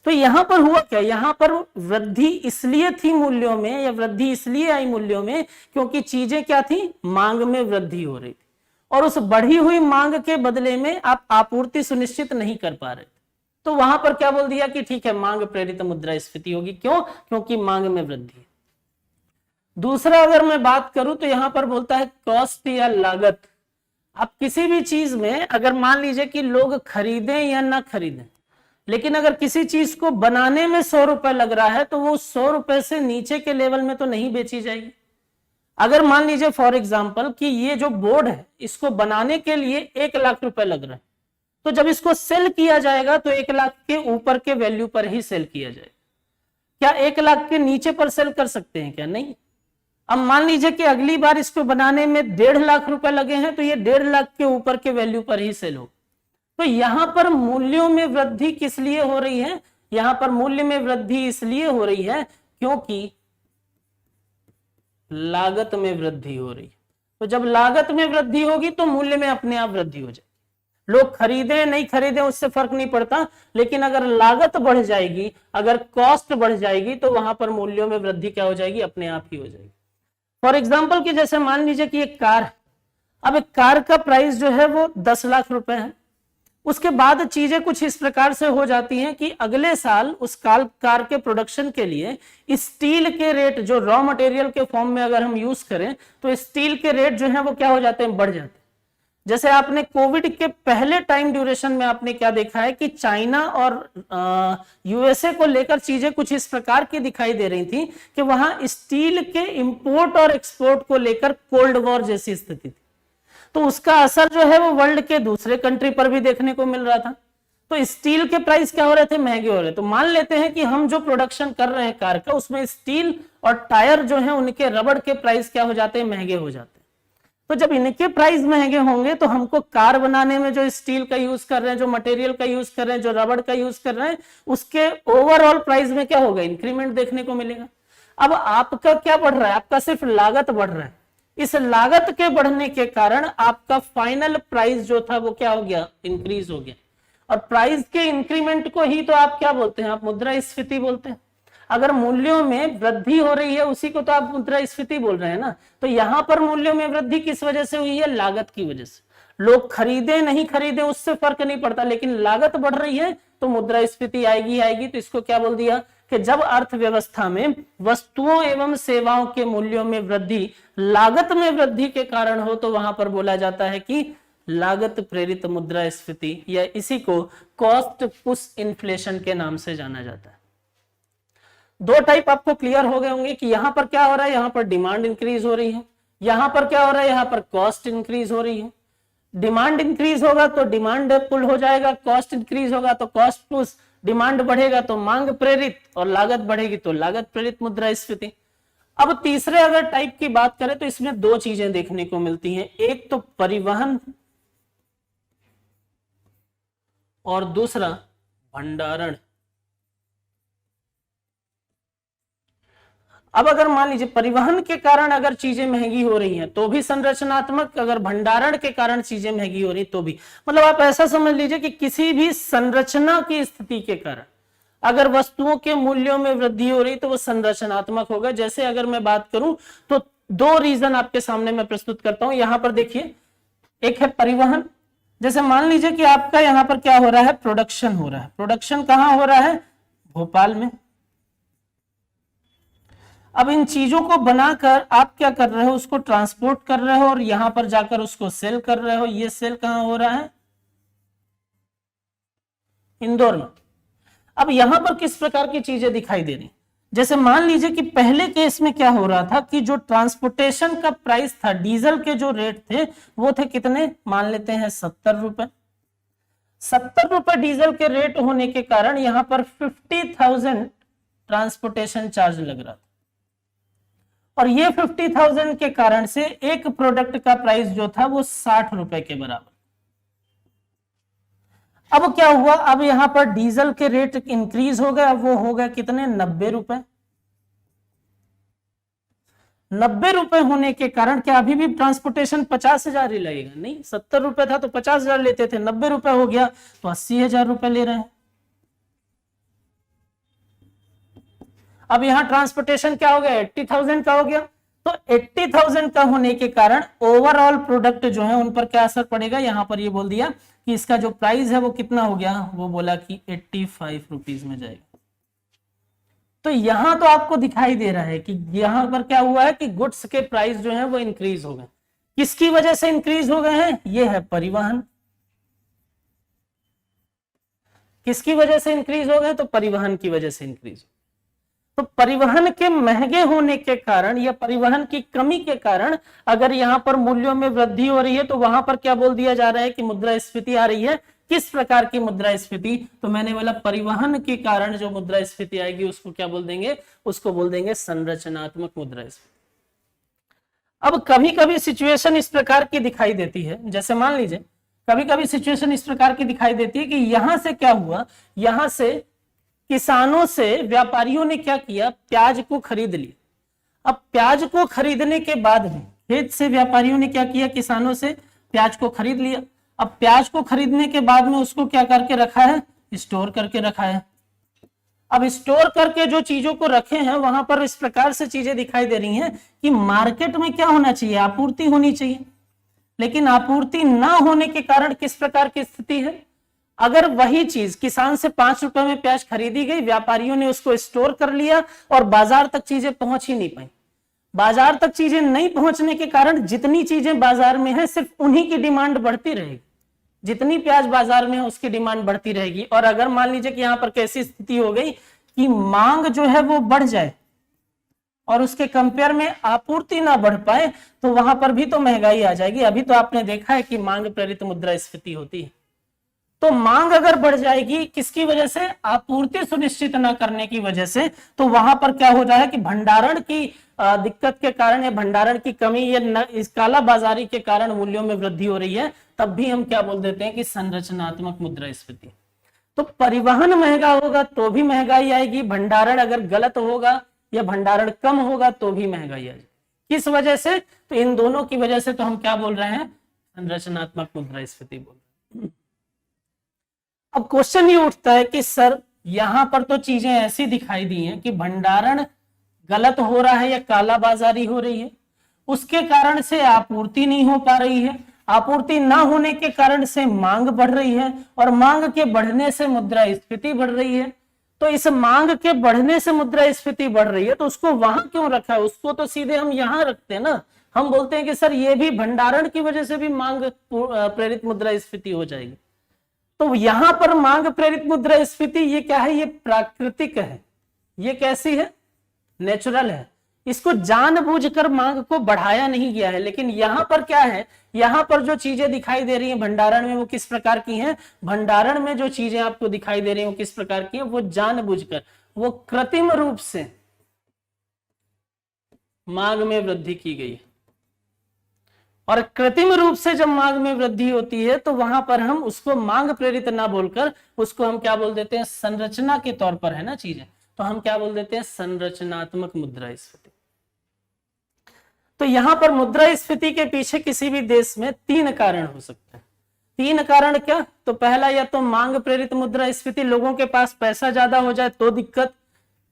तो यहां पर हुआ क्या? यहां पर वृद्धि इसलिए थी मूल्यों में, या वृद्धि इसलिए आई मूल्यों में क्योंकि चीजें क्या थी? मांग में वृद्धि हो रही थी, और उस बढ़ी हुई मांग के बदले में आप आपूर्ति सुनिश्चित नहीं कर पा रहे थे। तो वहां पर क्या बोल दिया कि ठीक है, मांग प्रेरित मुद्रास्फीति होगी। क्यों? क्योंकि मांग में वृद्धि है। दूसरा अगर मैं बात करूं तो यहां पर बोलता है कॉस्ट या लागत। आप किसी भी चीज में अगर मान लीजिए कि लोग खरीदें या ना खरीदें, लेकिन अगर किसी चीज को बनाने में 100 रुपए लग रहा है तो वो 100 रुपए से नीचे के लेवल में तो नहीं बेची जाएगी। अगर मान लीजिए फॉर एग्जांपल कि ये जो बोर्ड है इसको बनाने के लिए 1 लाख रुपए लग रहा है, तो जब इसको सेल किया जाएगा तो 1 लाख के ऊपर के वैल्यू पर ही सेल किया जाएगा। क्या 1 लाख के नीचे पर सेल कर सकते हैं क्या? नहीं। अब मान लीजिए कि अगली बार इसको बनाने में 1.5 लाख रुपए लगे हैं, तो ये 1.5 लाख के ऊपर के वैल्यू पर ही सेल हो। तो यहां पर मूल्यों में वृद्धि किस लिए हो रही है? यहां पर मूल्य में वृद्धि इसलिए हो रही है क्योंकि लागत में वृद्धि हो रही है। तो जब लागत में वृद्धि होगी तो मूल्य में अपने आप वृद्धि हो जाएगी। लोग खरीदे नहीं खरीदे उससे फर्क नहीं पड़ता, लेकिन अगर लागत बढ़ जाएगी, अगर कॉस्ट बढ़ जाएगी, तो वहां पर मूल्यों में वृद्धि क्या हो जाएगी? अपने आप ही हो जाएगी। फॉर एग्जाम्पल कि जैसे मान लीजिए कि एक कार, अब एक कार का प्राइस जो है वो 10 लाख रुपए है। उसके बाद चीजें कुछ इस प्रकार से हो जाती हैं कि अगले साल उस कार के प्रोडक्शन के लिए स्टील के रेट, जो रॉ मटेरियल के फॉर्म में अगर हम यूज करें, तो स्टील के रेट जो है वो क्या हो जाते हैं? बढ़ जाते हैं। जैसे आपने कोविड के पहले टाइम ड्यूरेशन में आपने क्या देखा है कि चाइना और यूएसए को लेकर चीजें कुछ इस प्रकार की दिखाई दे रही थी कि वहां स्टील के इंपोर्ट और एक्सपोर्ट को लेकर कोल्ड वॉर जैसी स्थिति थी। तो उसका असर जो है वो वर्ल्ड के दूसरे कंट्री पर भी देखने को मिल रहा था। तो स्टील के प्राइस क्या हो रहे थे? महंगे हो रहे। तो मान लेते हैं कि हम जो प्रोडक्शन कर रहे हैं कार का, उसमें स्टील और टायर जो है उनके रबड़ के प्राइस क्या हो जाते हैं? महंगे हो जाते हैं। तो जब इनके प्राइस महंगे होंगे तो हमको कार बनाने में जो स्टील का यूज कर रहे हैं, जो मटेरियल का यूज कर रहे हैं, जो रबड़ का यूज कर रहे हैं, उसके ओवरऑल प्राइस में क्या होगा? इंक्रीमेंट देखने को मिलेगा। अब आपका क्या बढ़ रहा है? आपका सिर्फ लागत बढ़ रहा है। इस लागत के बढ़ने के कारण आपका फाइनल प्राइस जो था वो क्या हो गया? इंक्रीज हो गया। और प्राइस के इंक्रीमेंट को ही तो आप क्या बोलते हैं? आप मुद्रास्फीति बोलते हैं। अगर मूल्यों में वृद्धि हो रही है उसी को तो आप मुद्रास्फीति बोल रहे हैं ना। तो यहां पर मूल्यों में वृद्धि किस वजह से हुई है? लागत की वजह से। लोग खरीदे नहीं खरीदे उससे फर्क नहीं पड़ता, लेकिन लागत बढ़ रही है तो मुद्रास्फीति आएगी आएगी। तो इसको क्या बोल दिया कि जब अर्थव्यवस्था में वस्तुओं एवं सेवाओं के मूल्यों में वृद्धि लागत में वृद्धि के कारण हो, तो वहां पर बोला जाता है कि लागत प्रेरित मुद्रास्फीति, या इसी को कॉस्ट पुश इन्फ्लेशन के नाम से जाना जाता है। दो टाइप आपको क्लियर हो गए होंगे कि यहां पर क्या हो रहा है? यहां पर डिमांड इंक्रीज हो रही है। यहां पर क्या हो रहा है? यहां पर कॉस्ट इंक्रीज हो रही है। डिमांड इंक्रीज होगा तो डिमांड पुल हो जाएगा, कॉस्ट इंक्रीज होगा तो कॉस्ट पुश, डिमांड बढ़ेगा तो मांग प्रेरित, और लागत बढ़ेगी तो लागत प्रेरित मुद्रास्फीति। अब तीसरे अगर टाइप की बात करें तो इसमें दो चीजें देखने को मिलती हैं, एक तो परिवहन और दूसरा भंडारण। अब अगर मान लीजिए परिवहन के कारण अगर चीजें महंगी हो रही हैं तो भी संरचनात्मक, अगर भंडारण के कारण चीजें महंगी हो रही तो भी, मतलब आप ऐसा समझ लीजिए कि किसी भी संरचना की स्थिति के कारण अगर वस्तुओं के मूल्यों में वृद्धि हो रही तो वो संरचनात्मक होगा। जैसे अगर मैं बात करूं तो दो रीजन आपके सामने मैं प्रस्तुत करता हूं। यहां पर देखिए, एक है परिवहन। जैसे मान लीजिए कि आपका यहां पर क्या हो रहा है? प्रोडक्शन हो रहा है। प्रोडक्शन कहां हो रहा है? भोपाल में। अब इन चीजों को बनाकर आप क्या कर रहे हो? उसको ट्रांसपोर्ट कर रहे हो और यहां पर जाकर उसको सेल कर रहे हो। ये सेल कहां हो रहा है? इंदौर में। अब यहां पर किस प्रकार की चीजें दिखाई दे रही? जैसे मान लीजिए कि पहले केस में क्या हो रहा था कि जो ट्रांसपोर्टेशन का प्राइस था, डीजल के जो रेट थे वो थे कितने? मान लेते हैं 70 रुपए। ₹70 डीजल के रेट होने के कारण यहां पर 50,000 ट्रांसपोर्टेशन चार्ज लग रहा था, और ये 50,000 के कारण से एक प्रोडक्ट का प्राइस जो था वो ₹60 के बराबर। अब क्या हुआ, अब यहां पर डीजल के रेट इंक्रीज हो गए, अब वो हो गए कितने, ₹90। ₹90 होने के कारण क्या अभी भी ट्रांसपोर्टेशन 50,000 ही लगेगा? नहीं, ₹70 था तो 50,000 लेते थे, ₹90 हो गया तो ₹80,000 ले रहे हैं। अब यहां ट्रांसपोर्टेशन क्या हो गया, 80,000 का हो गया, तो 80,000 का होने के कारण ओवरऑल प्रोडक्ट जो है उन पर क्या असर पड़ेगा, यहां पर ये बोल दिया कि इसका जो प्राइस है वो कितना हो गया, वो बोला कि ₹85 में जाएगा। तो यहां तो आपको दिखाई दे रहा है कि यहां पर क्या हुआ है कि गुड्स के प्राइस जो है वो इंक्रीज हो गए। किसकी वजह से इंक्रीज हो गए हैं, ये है परिवहन। किसकी वजह से इंक्रीज हो गए, तो परिवहन की वजह से इंक्रीज। तो परिवहन के महंगे होने के कारण या परिवहन की कमी के कारण अगर यहां पर मूल्यों में वृद्धि हो रही है तो वहां पर क्या बोल दिया जा रहा है कि मुद्रास्फीति आ रही है। किस प्रकार की मुद्रास्फीति, तो मैंने बोला परिवहन के कारण जो मुद्रास्फीति आएगी उसको क्या बोल देंगे, उसको बोल देंगे संरचनात्मक मुद्रास्फीति। अब कभी कभी सिचुएशन इस प्रकार की दिखाई देती है, जैसे मान लीजिए कभी कभी सिचुएशन इस प्रकार की दिखाई देती है कि यहां से क्या हुआ, यहां से किसानों से व्यापारियों ने क्या किया, प्याज को खरीद लिया। अब प्याज को खरीदने के बाद में खेत से व्यापारियों ने क्या किया, किसानों से प्याज को खरीद लिया। अब प्याज को खरीदने के बाद में उसको क्या करके रखा है, स्टोर करके रखा है। अब स्टोर करके जो चीजों को रखे हैं वहां पर इस प्रकार से चीजें दिखाई दे रही हैं कि मार्केट में क्या होना चाहिए, आपूर्ति होनी चाहिए, लेकिन आपूर्ति ना होने के कारण किस प्रकार की स्थिति है, अगर वही चीज किसान से ₹5 में प्याज खरीदी गई, व्यापारियों ने उसको स्टोर कर लिया और बाजार तक चीजें पहुंच ही नहीं पाई। बाजार तक चीजें नहीं पहुंचने के कारण जितनी चीजें बाजार में है सिर्फ उन्हीं की डिमांड बढ़ती रहेगी, जितनी प्याज बाजार में है उसकी डिमांड बढ़ती रहेगी। और अगर मान लीजिए कि यहां पर कैसी स्थिति हो गई कि मांग जो है वो बढ़ जाए और उसके कंपेयर में आपूर्ति ना बढ़ पाए, तो वहां पर भी तो महंगाई आ जाएगी। अभी तो आपने देखा है कि मांग प्रेरित मुद्रास्फीति होती है। तो मांग अगर बढ़ जाएगी किसकी वजह से, आपूर्ति सुनिश्चित न करने की वजह से, तो वहां पर क्या हो जाए कि भंडारण की दिक्कत के कारण या भंडारण की कमी या इस काला बाजारी के कारण मूल्यों में वृद्धि हो रही है, तब भी हम क्या बोल देते हैं कि संरचनात्मक मुद्रास्फीति। तो परिवहन महंगा होगा तो भी महंगाई आएगी, भंडारण अगर गलत होगा या भंडारण कम होगा तो भी महंगाई आएगी। किस वजह से, तो इन दोनों की वजह से तो हम क्या बोल रहे हैं, संरचनात्मक मुद्रास्फीति बोल रहे हैं। अब क्वेश्चन ये उठता है कि सर यहां पर तो चीजें ऐसी दिखाई दी हैं कि भंडारण गलत हो रहा है या काला बाजारी हो रही है, उसके कारण से आपूर्ति नहीं हो पा रही है, आपूर्ति ना होने के कारण से मांग बढ़ रही है और मांग के बढ़ने से मुद्रास्फीति बढ़ रही है। तो इस मांग के बढ़ने से मुद्रास्फीति बढ़ रही है तो उसको वहां क्यों रखा है, उसको तो सीधे हम यहां रखते हैं ना। हम बोलते हैं कि सर ये भी भंडारण की वजह से भी मांग प्रेरित मुद्रास्फीति हो जाएगी। तो यहां पर मांग प्रेरित मुद्रास्फीति ये क्या है, ये प्राकृतिक है। ये कैसी है, नेचुरल है। इसको जानबूझकर मांग को बढ़ाया नहीं गया है। लेकिन यहां पर क्या है, यहां पर जो चीजें दिखाई दे रही हैं भंडारण में वो किस प्रकार की हैं, भंडारण में जो चीजें आपको दिखाई दे रही हैं वो किस प्रकार की हैं, वो जानबूझकर, वो कृत्रिम रूप से मांग में वृद्धि की गई है। और कृत्रिम रूप से जब मांग में वृद्धि होती है तो वहां पर हम उसको मांग प्रेरित ना बोलकर उसको हम क्या बोल देते हैं, संरचना के तौर पर है ना चीजें, तो हम क्या बोल देते हैं, संरचनात्मक मुद्रास्फीति। तो यहां पर मुद्रास्फीति के पीछे किसी भी देश में 3 कारण हो सकते हैं। 3 कारण क्या, तो पहला या तो मांग प्रेरित मुद्रास्फीति, लोगों के पास पैसा ज्यादा हो जाए तो दिक्कत,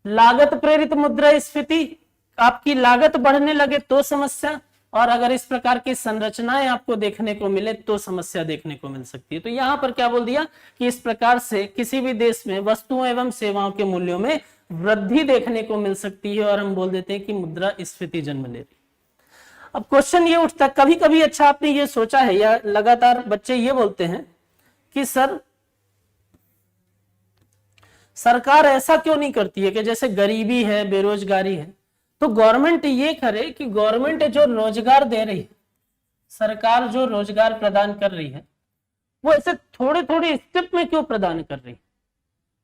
लागत प्रेरित मुद्रास्फीति, आपकी लागत बढ़ने लगे तो समस्या, और अगर इस प्रकार की संरचनाएं आपको देखने को मिले तो समस्या देखने को मिल सकती है। तो यहां पर क्या बोल दिया कि इस प्रकार से किसी भी देश में वस्तुओं एवं सेवाओं के मूल्यों में वृद्धि देखने को मिल सकती है और हम बोल देते हैं कि मुद्रास्फीति जन्म ले रही। अब क्वेश्चन ये उठता है, कभी कभी अच्छा आपने ये सोचा है या लगातार बच्चे ये बोलते हैं कि सर सरकार ऐसा क्यों नहीं करती है कि जैसे गरीबी है, बेरोजगारी है, तो गवर्नमेंट ये करे कि गवर्नमेंट जो रोजगार दे रही है, सरकार जो रोजगार प्रदान कर रही है वो ऐसे थोड़े थोड़े स्टेप में क्यों प्रदान कर रही,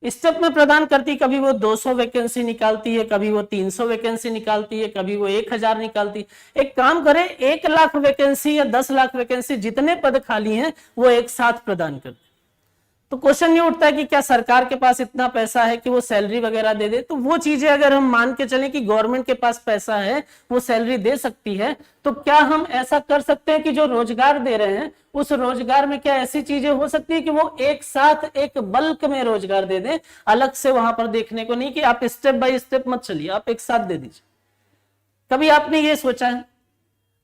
स्टेप में प्रदान करती, कभी वो 200 वैकेंसी निकालती है, कभी वो 300 वैकेंसी निकालती है, कभी वो 1000 निकालती है। एक काम करे, 1 लाख वैकेंसी या 10 लाख वैकेंसी, जितने पद खाली हैं वो एक साथ प्रदान कर दे। तो क्वेश्चन ये उठता है कि क्या सरकार के पास इतना पैसा है कि वो सैलरी वगैरह दे दे। तो वो चीजें अगर हम मान के चलें कि गवर्नमेंट के पास पैसा है, वो सैलरी दे सकती है, तो क्या हम ऐसा कर सकते हैं कि जो रोजगार दे रहे हैं उस रोजगार में क्या ऐसी चीजें हो सकती है कि वो एक साथ एक बल्क में रोजगार दे दें, अलग से वहां पर देखने को नहीं कि आप स्टेप बाय स्टेप मत चलिए, आप एक साथ दे दीजिए। कभी आपने ये सोचा है?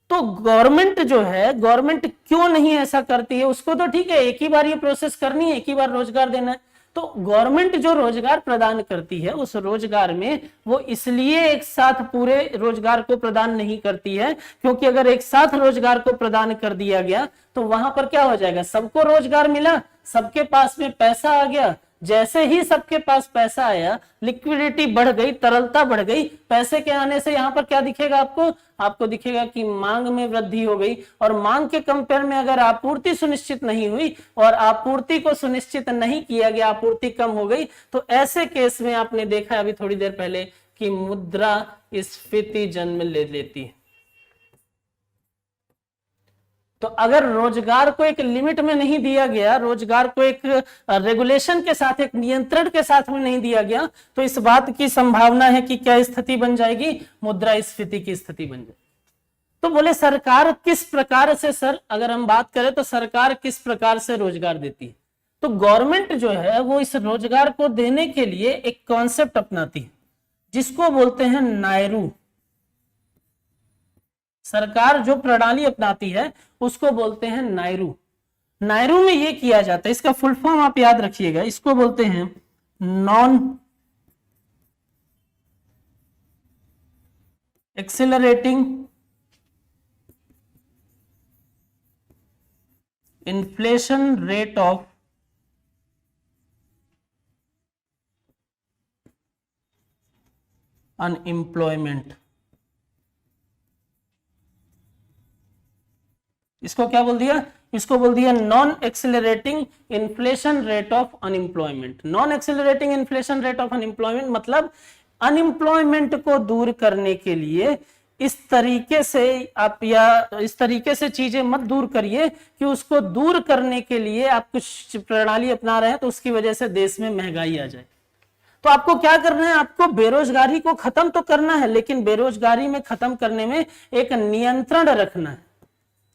तो गवर्नमेंट जो है, गवर्नमेंट क्यों नहीं ऐसा करती है? उसको तो ठीक है, एक ही बार ये प्रोसेस करनी है, एक ही बार रोजगार देना है। तो गवर्नमेंट जो रोजगार प्रदान करती है उस रोजगार में वो इसलिए एक साथ पूरे रोजगार को प्रदान नहीं करती है, क्योंकि अगर एक साथ रोजगार को प्रदान कर दिया गया तो वहां पर क्या हो जाएगा, सबको रोजगार मिला, सबके पास में पैसा आ गया। जैसे ही सबके पास पैसा आया, लिक्विडिटी बढ़ गई, तरलता बढ़ गई, पैसे के आने से यहां पर क्या दिखेगा आपको, आपको दिखेगा कि मांग में वृद्धि हो गई। और मांग के कंपेयर में अगर आपूर्ति सुनिश्चित नहीं हुई और आपूर्ति को सुनिश्चित नहीं किया गया, आपूर्ति कम हो गई, तो ऐसे केस में आपने देखा अभी थोड़ी देर पहले कि मुद्रास्फीति जन्म ले लेती है। तो अगर रोजगार को एक लिमिट में नहीं दिया गया, रोजगार को एक रेगुलेशन के साथ, एक नियंत्रण के साथ में नहीं दिया गया, तो इस बात की संभावना है कि क्या स्थिति बन जाएगी, मुद्रास्फीति की स्थिति बन जाएगी। तो बोले सरकार किस प्रकार से, सर अगर हम बात करें तो सरकार किस प्रकार से रोजगार देती है? तो गवर्नमेंट जो है वो इस रोजगार को देने के लिए एक कॉन्सेप्ट अपनाती है जिसको बोलते हैं नायरू। सरकार जो प्रणाली अपनाती है उसको बोलते हैं नायरू। नायरू में ये किया जाता है, इसका फुल फॉर्म आप याद रखिएगा, इसको बोलते हैं non accelerating inflation rate of unemployment. इसको क्या बोल दिया, इसको बोल दिया non accelerating inflation rate of unemployment. Non accelerating inflation rate of unemployment मतलब अनएम्प्लॉयमेंट को दूर करने के लिए इस तरीके से आप, या इस तरीके से चीजें मत दूर करिए कि उसको दूर करने के लिए आप कुछ प्रणाली अपना रहे हैं तो उसकी वजह से देश में महंगाई आ जाए। तो आपको क्या करना है, आपको बेरोजगारी को खत्म तो करना है, लेकिन बेरोजगारी में खत्म करने में एक नियंत्रण रखना है।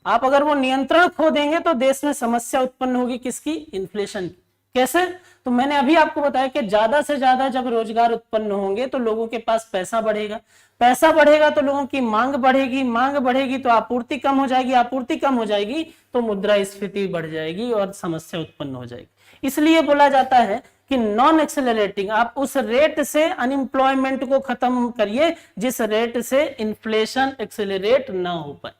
आप अगर वो नियंत्रण खो देंगे तो देश में समस्या उत्पन्न होगी, किसकी, इन्फ्लेशन की। कैसे? तो मैंने अभी आपको बताया कि ज्यादा से ज्यादा जब रोजगार उत्पन्न होंगे तो लोगों के पास पैसा बढ़ेगा, पैसा बढ़ेगा तो लोगों की मांग बढ़ेगी, मांग बढ़ेगी तो आपूर्ति कम हो जाएगी, आपूर्ति कम हो जाएगी तो मुद्रास्फीति बढ़ जाएगी और समस्या उत्पन्न हो जाएगी। इसलिए बोला जाता है कि नॉन एक्सेलरेटिंग, आप उस रेट से अनएम्प्लॉयमेंट को खत्म करिए जिस रेट से इन्फ्लेशन एक्सेलरेट ना हो पाए।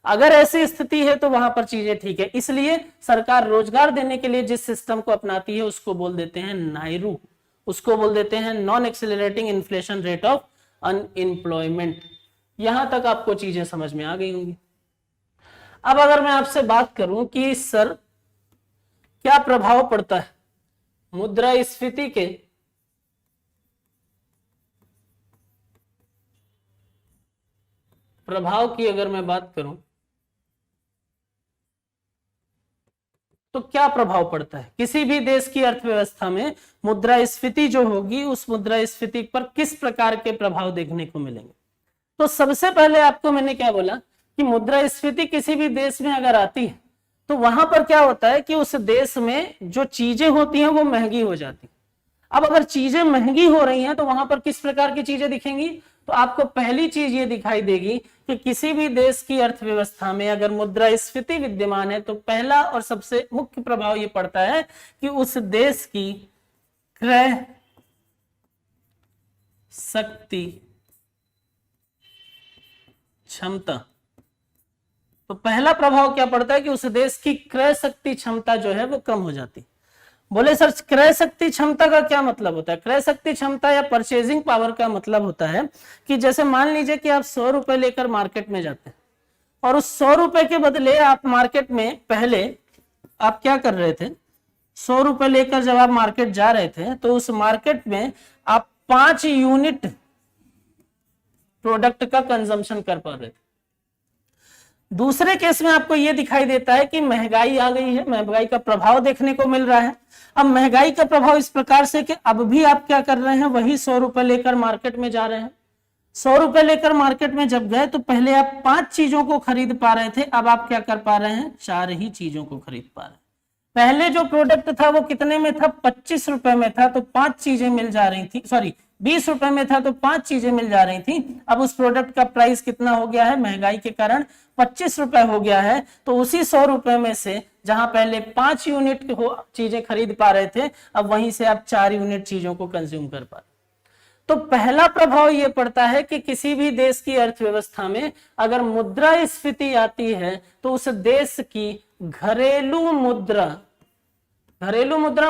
अगर ऐसी स्थिति है तो वहां पर चीजें ठीक है। इसलिए सरकार रोजगार देने के लिए जिस सिस्टम को अपनाती है उसको बोल देते हैं नायरू, उसको बोल देते हैं non accelerating inflation rate of unemployment. यहां तक आपको चीजें समझ में आ गई होंगी। अब अगर मैं आपसे बात करूं कि सर क्या प्रभाव पड़ता है मुद्रास्फीति के प्रभाव की, अगर मैं बात करूं तो क्या प्रभाव पड़ता है किसी भी देश की अर्थव्यवस्था में, मुद्रास्फीति जो होगी उस मुद्रास्फीति पर किस प्रकार के प्रभाव देखने को मिलेंगे? तो सबसे पहले आपको मैंने क्या बोला कि मुद्रास्फीति किसी भी देश में अगर आती है तो वहां पर क्या होता है कि उस देश में जो चीजें होती हैं वो महंगी हो जाती। अब अगर चीजें महंगी हो रही हैं तो वहां पर किस प्रकार की चीजें दिखेंगी? तो आपको पहली चीज ये दिखाई देगी कि किसी भी देश की अर्थव्यवस्था में अगर मुद्रास्फीति विद्यमान है तो पहला और सबसे मुख्य प्रभाव ये पड़ता है कि उस देश की क्रय शक्ति क्षमता, तो पहला प्रभाव क्या पड़ता है कि उस देश की क्रय शक्ति क्षमता जो है वो कम हो जाती। बोले सर क्रय शक्ति क्षमता का क्या मतलब होता है? क्रय शक्ति क्षमता या परचेजिंग पावर का मतलब होता है कि जैसे मान लीजिए कि आप 100 रुपए लेकर मार्केट में जाते हैं और उस 100 रुपए के बदले आप मार्केट में पहले आप क्या कर रहे थे, 100 रुपए लेकर जब आप मार्केट जा रहे थे तो उस मार्केट में आप 5 यूनिट प्रोडक्ट का कंजम्पशन कर पा रहे थे। दूसरे केस में आपको यह दिखाई देता है कि महंगाई आ गई है, महंगाई का प्रभाव देखने को मिल रहा है। अब महंगाई का प्रभाव इस प्रकार से कि अब भी आप क्या कर रहे हैं, वही 100 रुपए लेकर मार्केट में जा रहे हैं। 100 रुपए लेकर मार्केट में जब गए तो पहले आप 5 चीजों को खरीद पा रहे थे, अब आप क्या कर पा रहे हैं, 4 ही चीजों को खरीद पा रहे हैं। पहले जो प्रोडक्ट था वो कितने में था, 25 रुपए में था तो 5 चीजें मिल जा रही थी, सॉरी 20 रुपए में था तो 5 चीजें मिल जा रही थी। अब उस प्रोडक्ट का प्राइस कितना हो गया है, महंगाई के कारण 25 रुपए हो गया है। तो उसी 100 रुपए में से जहां पहले 5 यूनिट चीजें खरीद पा रहे थे, अब वहीं से आप 4 यूनिट चीजों को कंज्यूम कर पा रहे। तो पहला प्रभाव यह पड़ता है कि किसी भी देश की अर्थव्यवस्था में अगर मुद्रास्फीति आती है तो उस देश की घरेलू मुद्रा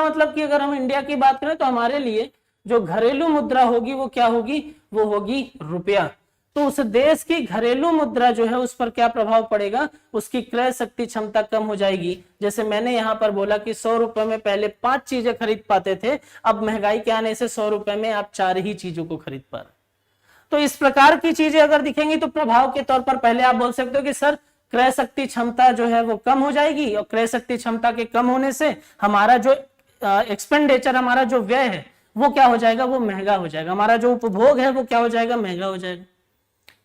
मतलब कि अगर हम इंडिया की बात करें तो हमारे लिए जो घरेलू मुद्रा होगी वो क्या होगी, वो होगी रुपया। तो उस देश की घरेलू मुद्रा जो है उस पर क्या प्रभाव पड़ेगा, उसकी क्रय शक्ति क्षमता कम हो जाएगी। जैसे मैंने यहां पर बोला कि 100 रुपए में पहले 5 चीजें खरीद पाते थे, अब महंगाई के आने से 100 रुपए में आप 4 ही चीजों को खरीद पा रहे। तो इस प्रकार की चीजें अगर दिखेंगी तो प्रभाव के तौर पर पहले आप बोल सकते हो कि सर क्रय शक्ति क्षमता जो है वो कम हो जाएगी, और क्रय शक्ति क्षमता के कम होने से हमारा जो एक्सपेंडिचर, हमारा जो व्यय है वो क्या हो जाएगा, वो महंगा हो जाएगा। हमारा जो उपभोग है वो क्या हो जाएगा, महंगा हो जाएगा।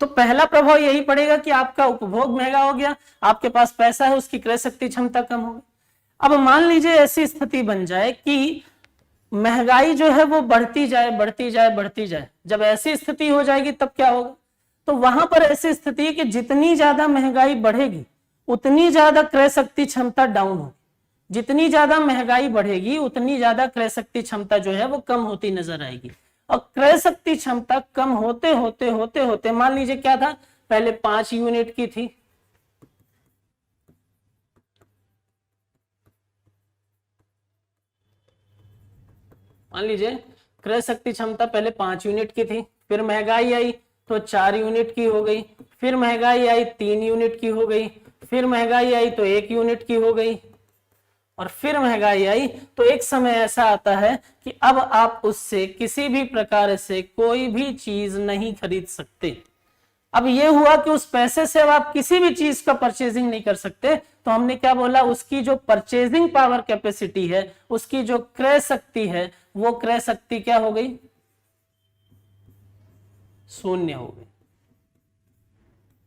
तो पहला प्रभाव यही पड़ेगा कि आपका उपभोग महंगा हो गया, आपके पास पैसा है, उसकी क्रय शक्ति क्षमता कम हो गई। अब मान लीजिए ऐसी स्थिति बन जाए कि महंगाई जो है वो बढ़ती जाए। जब ऐसी स्थिति हो जाएगी तब क्या होगा, तो वहां पर ऐसी स्थिति है कि जितनी ज्यादा महंगाई बढ़ेगी उतनी ज्यादा क्रय शक्ति क्षमता डाउन होगी। जितनी ज्यादा महंगाई बढ़ेगी उतनी ज्यादा क्रय शक्ति क्षमता जो है वो कम होती नजर आएगी। और क्रय शक्ति क्षमता कम होते होते मान लीजिए क्या था, पहले 5 यूनिट की थी, मान लीजिए क्रय शक्ति क्षमता पहले 5 यूनिट की थी, फिर महंगाई आई तो 4 यूनिट की हो गई, फिर महंगाई आई 3 यूनिट की हो गई, फिर महंगाई आई तो 1 यूनिट की हो गई, और फिर महंगाई आई तो एक समय ऐसा आता है कि अब आप उससे किसी भी प्रकार से कोई भी चीज नहीं खरीद सकते। अब यह हुआ कि उस पैसे से अब आप किसी भी चीज का परचेजिंग नहीं कर सकते। तो हमने क्या बोला, उसकी जो परचेजिंग पावर कैपेसिटी है, उसकी जो क्रय शक्ति है, वो क्रय शक्ति क्या हो गई, शून्य हो गई।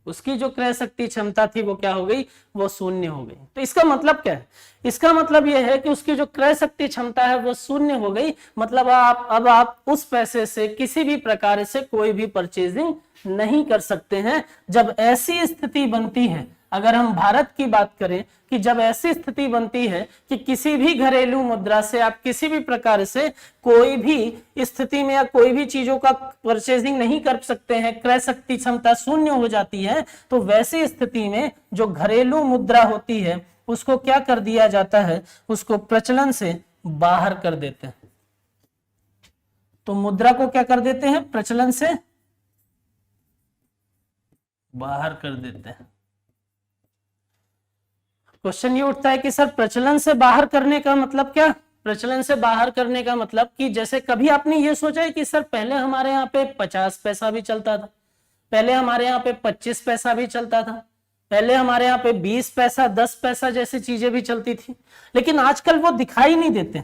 उसकी जो क्रय शक्ति क्षमता थी वो क्या हो गई, वो शून्य हो गई। तो इसका मतलब क्या है, इसका मतलब यह है कि उसकी जो क्रय शक्ति क्षमता है वो शून्य हो गई। मतलब अब आप उस पैसे से किसी भी प्रकार से कोई भी परचेजिंग नहीं कर सकते हैं। जब ऐसी स्थिति बनती है, अगर हम भारत की बात करें कि जब ऐसी स्थिति बनती है कि किसी भी घरेलू मुद्रा से आप किसी भी प्रकार से कोई भी स्थिति में या कोई भी चीजों का परचेजिंग नहीं कर सकते हैं, क्रय शक्ति क्षमता शून्य हो जाती है, तो वैसी स्थिति में जो घरेलू मुद्रा होती है उसको क्या कर दिया जाता है, उसको प्रचलन से बाहर कर देते हैं। तो मुद्रा को क्या कर देते हैं, प्रचलन से बाहर कर देते हैं। क्वेश्चन ये उठता है कि सर प्रचलन से बाहर करने का मतलब क्या, प्रचलन से बाहर करने का मतलब कि जैसे कभी आपने ये सोचा है कि सर पहले हमारे यहाँ पे 50 पैसा भी चलता था, पहले हमारे यहाँ पे 25 पैसा भी चलता था, पहले हमारे यहाँ पे 20 पैसा 10 पैसा जैसी चीजें भी चलती थी, लेकिन आजकल वो दिखाई नहीं देते।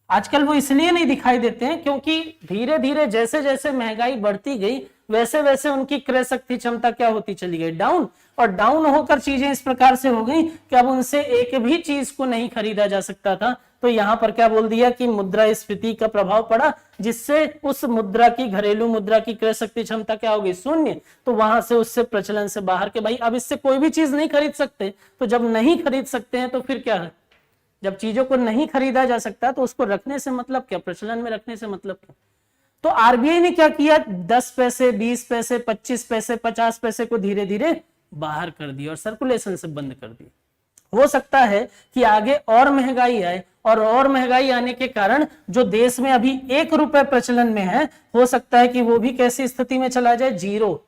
आजकल वो इसलिए नहीं दिखाई देते हैं क्योंकि धीरे धीरे जैसे जैसे महंगाई बढ़ती गई वैसे वैसे उनकी क्रय शक्ति क्षमता क्या होती चली गई, डाउन। और डाउन होकर चीजें इस प्रकार से हो गई कि अब उनसे एक भी चीज को नहीं खरीदा जा सकता था। तो यहां पर क्या बोल दिया कि मुद्रास्फीति का प्रभाव पड़ा, जिससे उस मुद्रा की, घरेलू मुद्रा की क्रय शक्ति क्षमता क्या हो गई, शून्य। तो वहां से उससे प्रचलन से बाहर के भाई अब इससे कोई भी चीज नहीं खरीद सकते। तो जब नहीं खरीद सकते हैं तो फिर क्या है, जब चीजों को नहीं खरीदा जा सकता तो उसको रखने से मतलब क्या, प्रचलन में रखने से मतलब क्या। तो आरबीआई ने क्या किया, 10 पैसे 20 पैसे 25 पैसे 50 पैसे को धीरे धीरे बाहर कर दिया और सर्कुलेशन से बंद कर दिया। हो सकता है कि आगे और महंगाई आए, और महंगाई आने के कारण जो देश में अभी 1 रुपए प्रचलन में है, हो सकता है कि वो भी कैसी स्थिति में चला जाए, 0।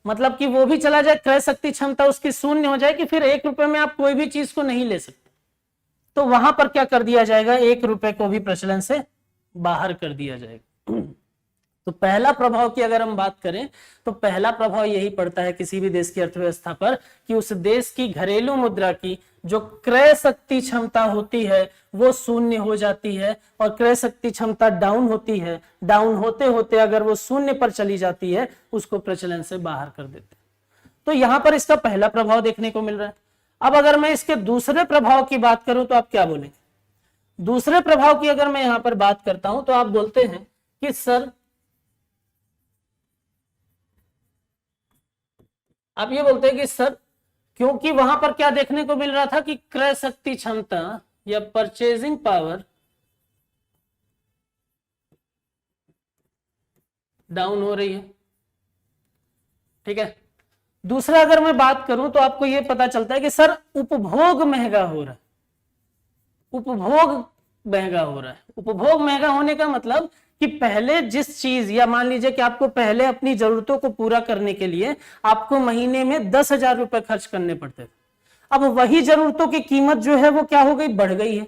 मतलब कि वो भी चला जाए, क्रय शक्ति क्षमता उसकी शून्य हो जाए कि फिर 1 रुपए में आप कोई भी चीज को नहीं ले सकते। तो वहां पर क्या कर दिया जाएगा, 1 रुपए को भी प्रचलन से बाहर कर दिया जाएगा। तो पहला प्रभाव की अगर हम बात करें तो पहला प्रभाव यही पड़ता है किसी भी देश की अर्थव्यवस्था पर कि उस देश की घरेलू मुद्रा की जो क्रय शक्ति क्षमता होती है वो शून्य हो जाती है, और क्रय शक्ति क्षमता डाउन होती है, डाउन होते होते अगर वो शून्य पर चली जाती है उसको प्रचलन से बाहर कर देते हैं। तो यहां पर इसका पहला प्रभाव देखने को मिल रहा है। अब अगर मैं इसके दूसरे प्रभाव की बात करूं तो आप क्या बोलेंगे? दूसरे प्रभाव की अगर मैं यहां पर बात करता हूं तो आप बोलते हैं कि सर, आप ये बोलते हैं कि सर क्योंकि वहां पर क्या देखने को मिल रहा था कि क्रय शक्ति क्षमता या परचेजिंग पावर डाउन हो रही है, ठीक है। दूसरा अगर मैं बात करूं तो आपको यह पता चलता है कि सर उपभोग महंगा हो रहा है, उपभोग महंगा हो रहा है। उपभोग महंगा होने का मतलब कि पहले जिस चीज, या मान लीजिए कि आपको पहले अपनी जरूरतों को पूरा करने के लिए आपको महीने में 10,000 रुपए खर्च करने पड़ते थे, अब वही जरूरतों की कीमत जो है वो क्या हो गई, बढ़ गई है।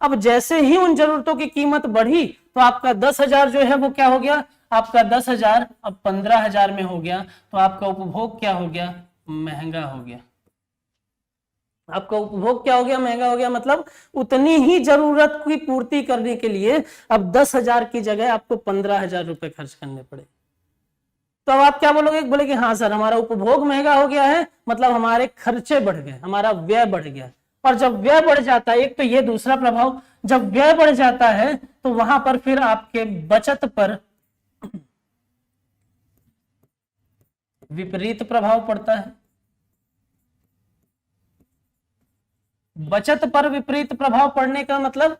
अब जैसे ही उन जरूरतों की कीमत बढ़ी तो आपका 10,000 जो है वो क्या हो गया, आपका 10,000 अब 15,000 में हो गया, तो आपका उपभोग क्या हो गया, महंगा हो गया। आपका उपभोग क्या हो गया, महंगा हो गया। मतलब उतनी ही जरूरत की पूर्ति करने के लिए अब 10,000 की जगह आपको 15,000 रुपए खर्च करने पड़े। तो अब आप क्या बोलोगे, बोले कि हाँ सर हमारा उपभोग महंगा हो गया है, मतलब हमारे खर्चे बढ़ गए, हमारा व्यय बढ़ गया। और जब व्यय बढ़ जाता है, एक तो ये दूसरा प्रभाव, जब व्यय बढ़ जाता है तो वहां पर फिर आपके बचत पर विपरीत प्रभाव पड़ता है। बचत पर विपरीत प्रभाव पड़ने का मतलब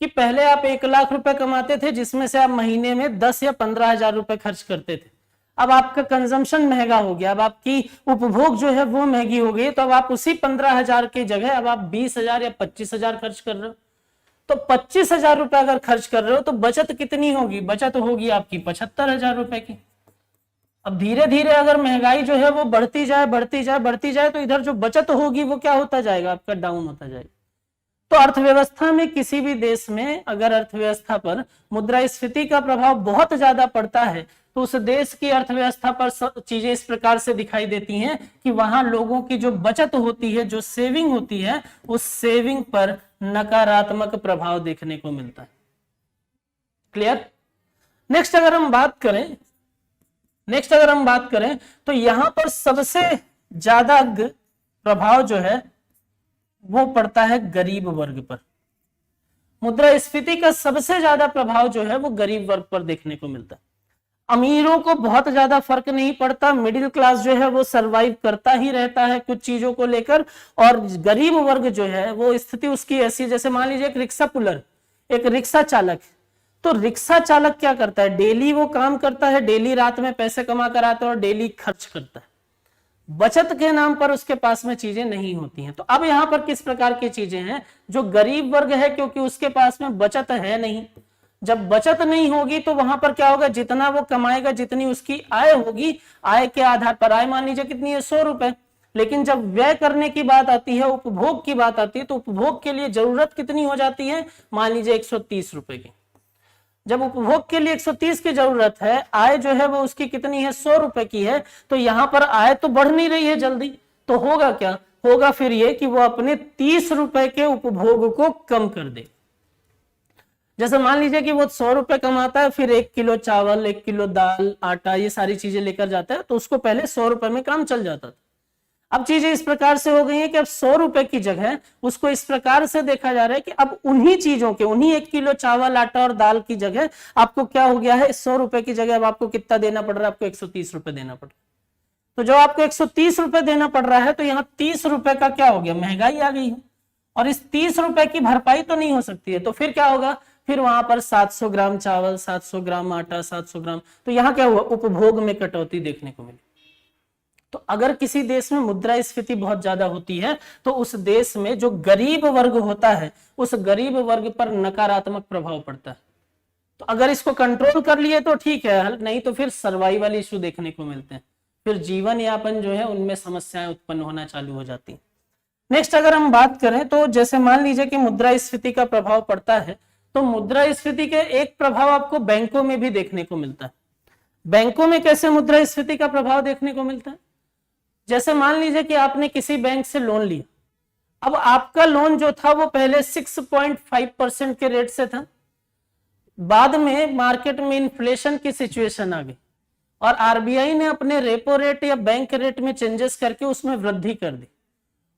कि पहले आप 1,00,000 रुपए कमाते थे जिसमें से आप महीने में 10 या 15,000 रुपए खर्च करते थे। अब आपका कंजम्पशन महंगा हो गया, अब आपकी उपभोग जो है वो महंगी हो गई, तो अब आप उसी 15,000 की जगह अब आप 20,000 या 25,000 खर्च कर रहे हो। तो 25,000 रुपए अगर खर्च कर रहे हो तो बचत कितनी होगी, बचत होगी आपकी 75,000 रुपए की। अब धीरे धीरे अगर महंगाई जो है वो बढ़ती जाए बढ़ती जाए बढ़ती जाए तो इधर जो बचत होगी वो क्या होता जाएगा, आपका डाउन होता जाएगा। तो अर्थव्यवस्था में, किसी भी देश में अगर अर्थव्यवस्था पर मुद्रास्फीति का प्रभाव बहुत ज्यादा पड़ता है तो उस देश की अर्थव्यवस्था पर चीजें इस प्रकार से दिखाई देती हैं कि वहां लोगों की जो बचत होती है, जो सेविंग होती है, उस सेविंग पर नकारात्मक प्रभाव देखने को मिलता है। क्लियर? नेक्स्ट अगर हम बात करें तो यहां पर सबसे ज्यादा प्रभाव जो है वो पड़ता है गरीब वर्ग पर। मुद्रास्फीति का सबसे ज्यादा प्रभाव जो है वो गरीब वर्ग पर देखने को मिलता है। अमीरों को बहुत ज्यादा फर्क नहीं पड़ता, मिडिल क्लास जो है वो सरवाइव करता ही रहता है कुछ चीजों को लेकर, और गरीब वर्ग जो है वो स्थिति उसकी ऐसी, जैसे मान लीजिए एक रिक्शा पुलर, एक रिक्शा चालक, तो रिक्शा चालक क्या करता है, डेली वो काम करता है, डेली रात में पैसे कमा कर आता है और डेली खर्च करता है। बचत के नाम पर उसके पास में चीजें नहीं होती हैं। तो अब यहां पर किस प्रकार की चीजें हैं, जो गरीब वर्ग है क्योंकि उसके पास में बचत है नहीं, जब बचत नहीं होगी तो वहां पर क्या होगा, जितना वो कमाएगा, जितनी उसकी आय होगी, आय के आधार पर, आय मान लीजिए कितनी है 100 रुपए, लेकिन जब व्यय करने की बात आती है, उपभोग की बात आती है, तो उपभोग के लिए जरूरत कितनी हो जाती है, मान लीजिए 130 रुपए की। जब उपभोग के लिए 130 की जरूरत है, आय जो है वो उसकी कितनी है, 100 रुपए की है, तो यहां पर आय तो बढ़ नहीं रही है जल्दी, तो होगा क्या, होगा फिर ये कि वो अपने 30 रुपए के उपभोग को कम कर दे। जैसे मान लीजिए कि वो 100 रुपए कमाता है, फिर 1 किलो चावल, 1 किलो दाल, आटा, ये सारी चीजें लेकर जाता है, तो उसको पहले 100 रुपए में काम चल जाता था। अब चीजें इस प्रकार से हो गई हैं कि अब 100 रुपए की जगह उसको इस प्रकार से देखा जा रहा है कि अब उन्हीं चीजों के, उन्हीं 1 किलो चावल, आटा और दाल की जगह आपको क्या हो गया है, 100 रुपए की जगह अब आपको कितना देना पड़ रहा है, आपको 130 रुपए देना पड़ रहा है। तो जो आपको 130 रुपए देना पड़ रहा है, तो यहाँ 30 रुपए का क्या हो गया, महंगाई आ गई है, और इस 30 रुपए की भरपाई तो नहीं हो सकती है। तो फिर क्या होगा, फिर वहां पर 700 ग्राम चावल, 700 ग्राम आटा, 700 ग्राम, तो यहाँ क्या हुआ, उपभोग में कटौती देखने को मिली। तो अगर किसी देश में मुद्रास्फीति बहुत ज्यादा होती है तो उस देश में जो गरीब वर्ग होता है, उस गरीब वर्ग पर नकारात्मक प्रभाव पड़ता है। तो अगर इसको कंट्रोल कर लिए तो ठीक है, नहीं तो फिर सर्वाइवल इशू देखने को मिलते हैं, फिर जीवन यापन जो है उनमें समस्याएं उत्पन्न होना चालू हो जाती हैं। नेक्स्ट अगर हम बात करें तो जैसे मान लीजिए कि मुद्रास्फीति का प्रभाव पड़ता है, तो मुद्रास्फीति के एक प्रभाव आपको बैंकों में भी देखने को मिलता है। बैंकों में कैसे मुद्रास्फीति का प्रभाव देखने को मिलता है? जैसे मान लीजिए कि आपने किसी बैंक से लोन लिया, अब आपका लोन जो था वो पहले 6.5% के रेट से था, बाद में मार्केट में इन्फ्लेशन की सिचुएशन आ गई और आरबीआई ने अपने रेपो रेट या बैंक रेट में चेंजेस करके उसमें वृद्धि कर दी,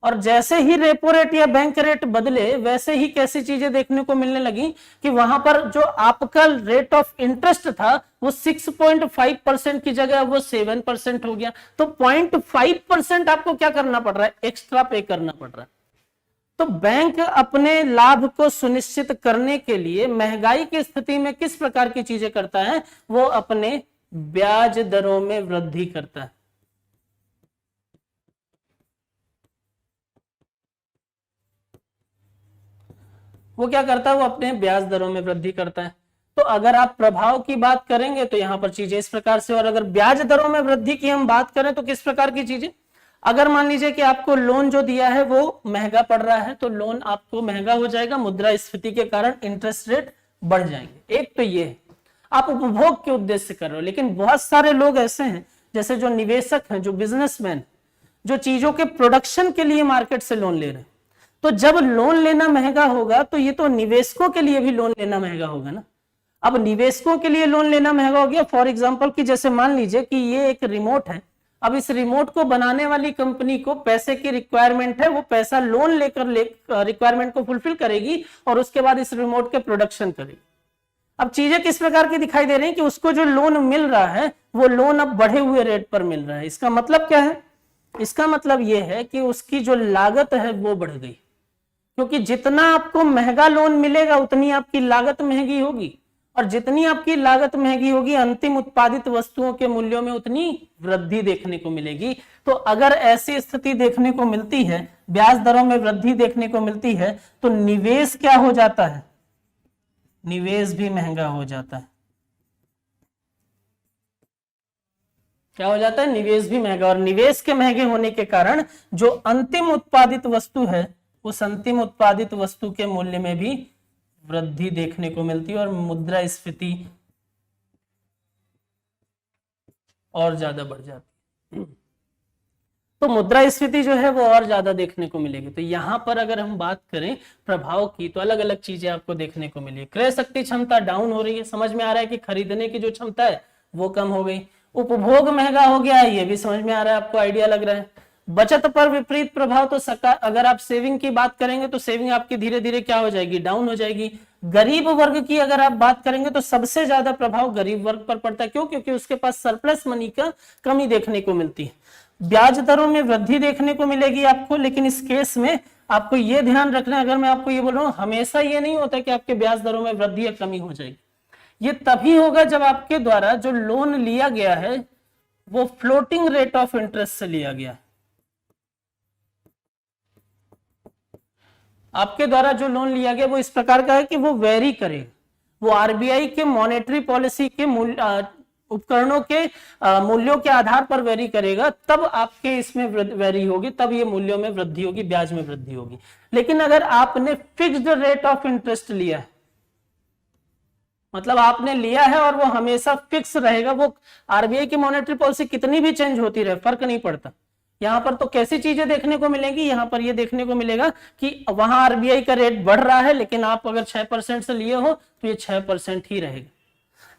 और जैसे ही रेपो रेट या बैंक रेट बदले वैसे ही कैसी चीजें देखने को मिलने लगी कि वहां पर जो आपका रेट ऑफ इंटरेस्ट था वो 6.5% की जगह वो 7% हो गया। तो 0.5% आपको क्या करना पड़ रहा है, एक्स्ट्रा पे करना पड़ रहा है। तो बैंक अपने लाभ को सुनिश्चित करने के लिए महंगाई की स्थिति में किस प्रकार की चीजें करता है, वो अपने ब्याज दरों में वृद्धि करता है। वो क्या करता है, वो अपने ब्याज दरों में वृद्धि करता है। तो अगर आप प्रभाव की बात करेंगे तो यहां पर चीजें इस प्रकार से, और अगर ब्याज दरों में वृद्धि की हम बात करें तो किस प्रकार की चीजें, अगर मान लीजिए कि आपको लोन जो दिया है वो महंगा पड़ रहा है, तो लोन आपको महंगा हो जाएगा, मुद्रास्फीति के कारण इंटरेस्ट रेट बढ़ जाएंगे। एक तो ये है, आप उपभोग के उद्देश्य से कर रहे हो, लेकिन बहुत सारे लोग ऐसे हैं जैसे जो निवेशक हैं, जो बिजनेसमैन, जो चीजों के प्रोडक्शन के लिए मार्केट से लोन ले रहे हैं, तो जब लोन लेना महंगा होगा तो ये तो निवेशकों के लिए भी लोन लेना महंगा होगा ना। अब निवेशकों के लिए लोन लेना महंगा हो गया, फॉर एग्जांपल कि जैसे मान लीजिए कि ये एक रिमोट है, अब इस रिमोट को बनाने वाली कंपनी को पैसे की रिक्वायरमेंट है, वो पैसा लोन लेकर रिक्वायरमेंट को फुलफिल करेगी और उसके बाद इस रिमोट के प्रोडक्शन करेगी। अब चीजें किस प्रकार की दिखाई दे रही हैं कि उसको जो लोन मिल रहा है वो लोन अब बढ़े हुए रेट पर मिल रहा है। इसका मतलब क्या है, इसका मतलब यह है कि उसकी जो लागत है वो बढ़ गई, क्योंकि जितना आपको महंगा लोन मिलेगा उतनी आपकी लागत महंगी होगी, और जितनी आपकी लागत महंगी होगी अंतिम उत्पादित वस्तुओं के मूल्यों में उतनी वृद्धि देखने को मिलेगी। तो अगर ऐसी स्थिति देखने को मिलती है, ब्याज दरों में वृद्धि देखने को मिलती है, तो निवेश क्या हो जाता है, निवेश भी महंगा हो जाता है। क्या हो जाता है, निवेश भी महंगा, और निवेश के महंगे होने के कारण जो अंतिम उत्पादित वस्तु है उस अंतिम उत्पादित वस्तु के मूल्य में भी वृद्धि देखने को मिलती है और मुद्रास्फीति और ज्यादा बढ़ जाती है। तो मुद्रास्फीति जो है वो और ज्यादा देखने को मिलेगी। तो यहां पर अगर हम बात करें प्रभाव की तो अलग अलग चीजें आपको देखने को मिली। क्रय शक्ति क्षमता डाउन हो रही है, समझ में आ रहा है कि खरीदने की जो क्षमता है वो कम हो गई। उपभोग महंगा हो गया है, ये भी समझ में आ रहा है, आपको आइडिया लग रहा है। बचत पर विपरीत प्रभाव, तो अगर आप सेविंग की बात करेंगे तो सेविंग आपकी धीरे धीरे क्या हो जाएगी, डाउन हो जाएगी। गरीब वर्ग की अगर आप बात करेंगे तो सबसे ज्यादा प्रभाव गरीब वर्ग पर पड़ता है। क्यों? क्योंकि उसके पास सरप्लस मनी का कमी देखने को मिलती है। ब्याज दरों में वृद्धि देखने को मिलेगी आपको, लेकिन इस केस में आपको यह ध्यान रखना है, अगर मैं आपको ये बोल रहा हूं हमेशा ये नहीं होता कि आपके ब्याज दरों में वृद्धि या कमी हो जाएगी। ये तभी होगा जब आपके द्वारा जो लोन लिया गया है वो फ्लोटिंग रेट ऑफ इंटरेस्ट से लिया गया है। आपके द्वारा जो लोन लिया गया वो इस प्रकार का है कि वो वेरी करेगा, वो आरबीआई के मॉनेटरी पॉलिसी के उपकरणों के मूल्यों के आधार पर वेरी करेगा, तब आपके इसमें वेरी होगी, तब ये मूल्यों में वृद्धि होगी, ब्याज में वृद्धि होगी। लेकिन अगर आपने फिक्स्ड रेट ऑफ इंटरेस्ट लिया है, मतलब आपने लिया है और वो हमेशा फिक्स रहेगा, वो आरबीआई की मॉनेटरी पॉलिसी कितनी भी चेंज होती रहे फर्क नहीं पड़ता। यहां पर तो कैसी चीजें देखने को मिलेंगी, यहां पर ये देखने को मिलेगा कि वहां आरबीआई का रेट बढ़ रहा है, लेकिन आप अगर 6% से लिए हो तो ये 6% ही रहेगा।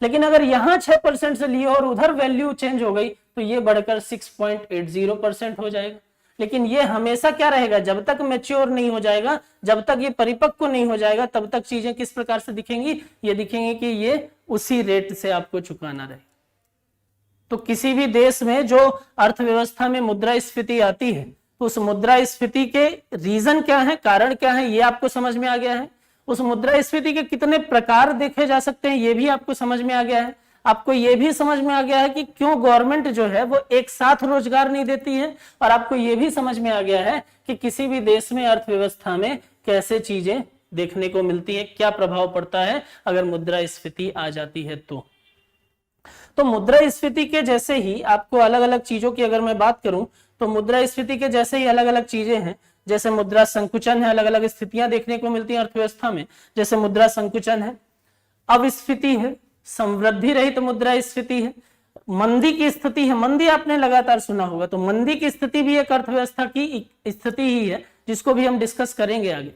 लेकिन अगर यहां 6% से लिए और उधर वैल्यू चेंज हो गई तो ये बढ़कर 6.80% हो जाएगा। लेकिन ये हमेशा क्या रहेगा, जब तक मैच्योर नहीं हो जाएगा, जब तक ये परिपक्व नहीं हो जाएगा, तब तक चीजें किस प्रकार से दिखेंगी, ये दिखेंगी कि ये उसी रेट से आपको चुकाना रहेगा। तो किसी भी देश में जो अर्थव्यवस्था में मुद्रास्फीति आती है तो उस मुद्रास्फीति के रीजन क्या है, कारण क्या है, ये आपको समझ में आ गया है। उस मुद्रास्फीति के कितने प्रकार देखे जा सकते हैं ये भी आपको समझ में आ गया है। आपको ये भी समझ में आ गया है कि क्यों गवर्नमेंट जो है वो एक साथ रोजगार नहीं देती है, और आपको ये भी समझ में आ गया है कि किसी भी देश में अर्थव्यवस्था में कैसे चीजें देखने को मिलती है, क्या प्रभाव पड़ता है अगर मुद्रास्फीति आ जाती है। तो मुद्रास्फीति के जैसे ही आपको अलग अलग चीजों की अगर मैं बात करूं तो मुद्रास्फीति के जैसे ही अलग अलग चीजें हैं, जैसे मुद्रा संकुचन है, अलग अलग स्थितियां देखने को मिलती हैं अर्थव्यवस्था में, जैसे मुद्रा संकुचन है, अविस्फीति है, समृद्धि रहित मुद्रा स्फीति है, मंदी की स्थिति है। मंदी आपने लगातार सुना होगा, तो मंदी की स्थिति भी एक अर्थव्यवस्था की स्थिति ही है, जिसको भी हम डिस्कस करेंगे आगे।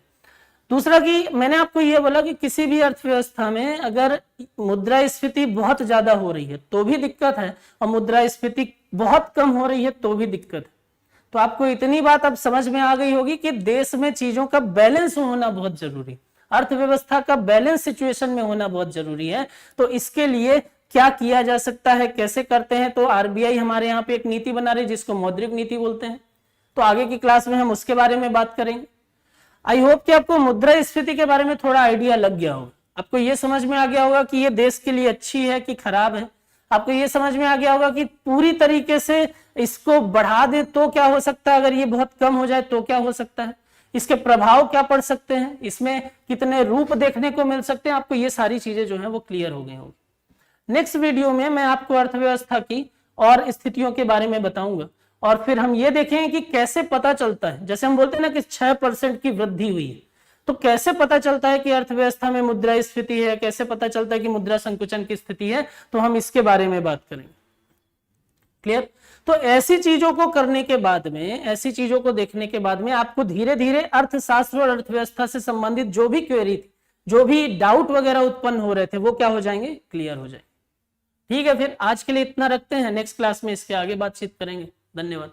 दूसरा कि मैंने आपको यह बोला कि किसी भी अर्थव्यवस्था में अगर मुद्रास्फीति बहुत ज्यादा हो रही है तो भी दिक्कत है, और मुद्रास्फीति बहुत कम हो रही है तो भी दिक्कत है। तो आपको इतनी बात अब समझ में आ गई होगी कि देश में चीजों का बैलेंस होना बहुत जरूरी, अर्थव्यवस्था का बैलेंस सिचुएशन में होना बहुत जरूरी है। तो इसके लिए क्या किया जा सकता है, कैसे करते हैं, तो आरबीआई हमारे यहाँ पे एक नीति बना रही है जिसको मौद्रिक नीति बोलते हैं। तो आगे की क्लास में हम उसके बारे में बात करेंगे। आई होप कि आपको मुद्रास्फीति के बारे में थोड़ा आइडिया लग गया होगा, आपको ये समझ में आ गया होगा कि ये देश के लिए अच्छी है कि खराब है। आपको ये समझ में आ गया होगा कि पूरी तरीके से इसको बढ़ा दे तो क्या हो सकता है, अगर ये बहुत कम हो जाए तो क्या हो सकता है, इसके प्रभाव क्या पड़ सकते हैं, इसमें कितने रूप देखने को मिल सकते हैं। आपको ये सारी चीजें जो है वो क्लियर हो गई होगी। नेक्स्ट वीडियो में मैं आपको अर्थव्यवस्था की और स्थितियों के बारे में बताऊंगा, और फिर हम ये देखेंगे कि कैसे पता चलता है, जैसे हम बोलते हैं ना कि 6% की वृद्धि हुई है, तो कैसे पता चलता है कि अर्थव्यवस्था में मुद्रास्फीति है, कैसे पता चलता है कि मुद्रा संकुचन की स्थिति है, तो हम इसके बारे में बात करेंगे। क्लियर? तो ऐसी चीजों को करने के बाद में, ऐसी चीजों को देखने के बाद में आपको धीरे धीरे अर्थशास्त्र और अर्थव्यवस्था से संबंधित जो भी क्वेरी थी, जो भी डाउट वगैरह उत्पन्न हो रहे थे, वो क्या हो जाएंगे, क्लियर हो जाएंगे। ठीक है, फिर आज के लिए इतना रखते हैं, नेक्स्ट क्लास में इसके आगे बातचीत करेंगे। धन्यवाद।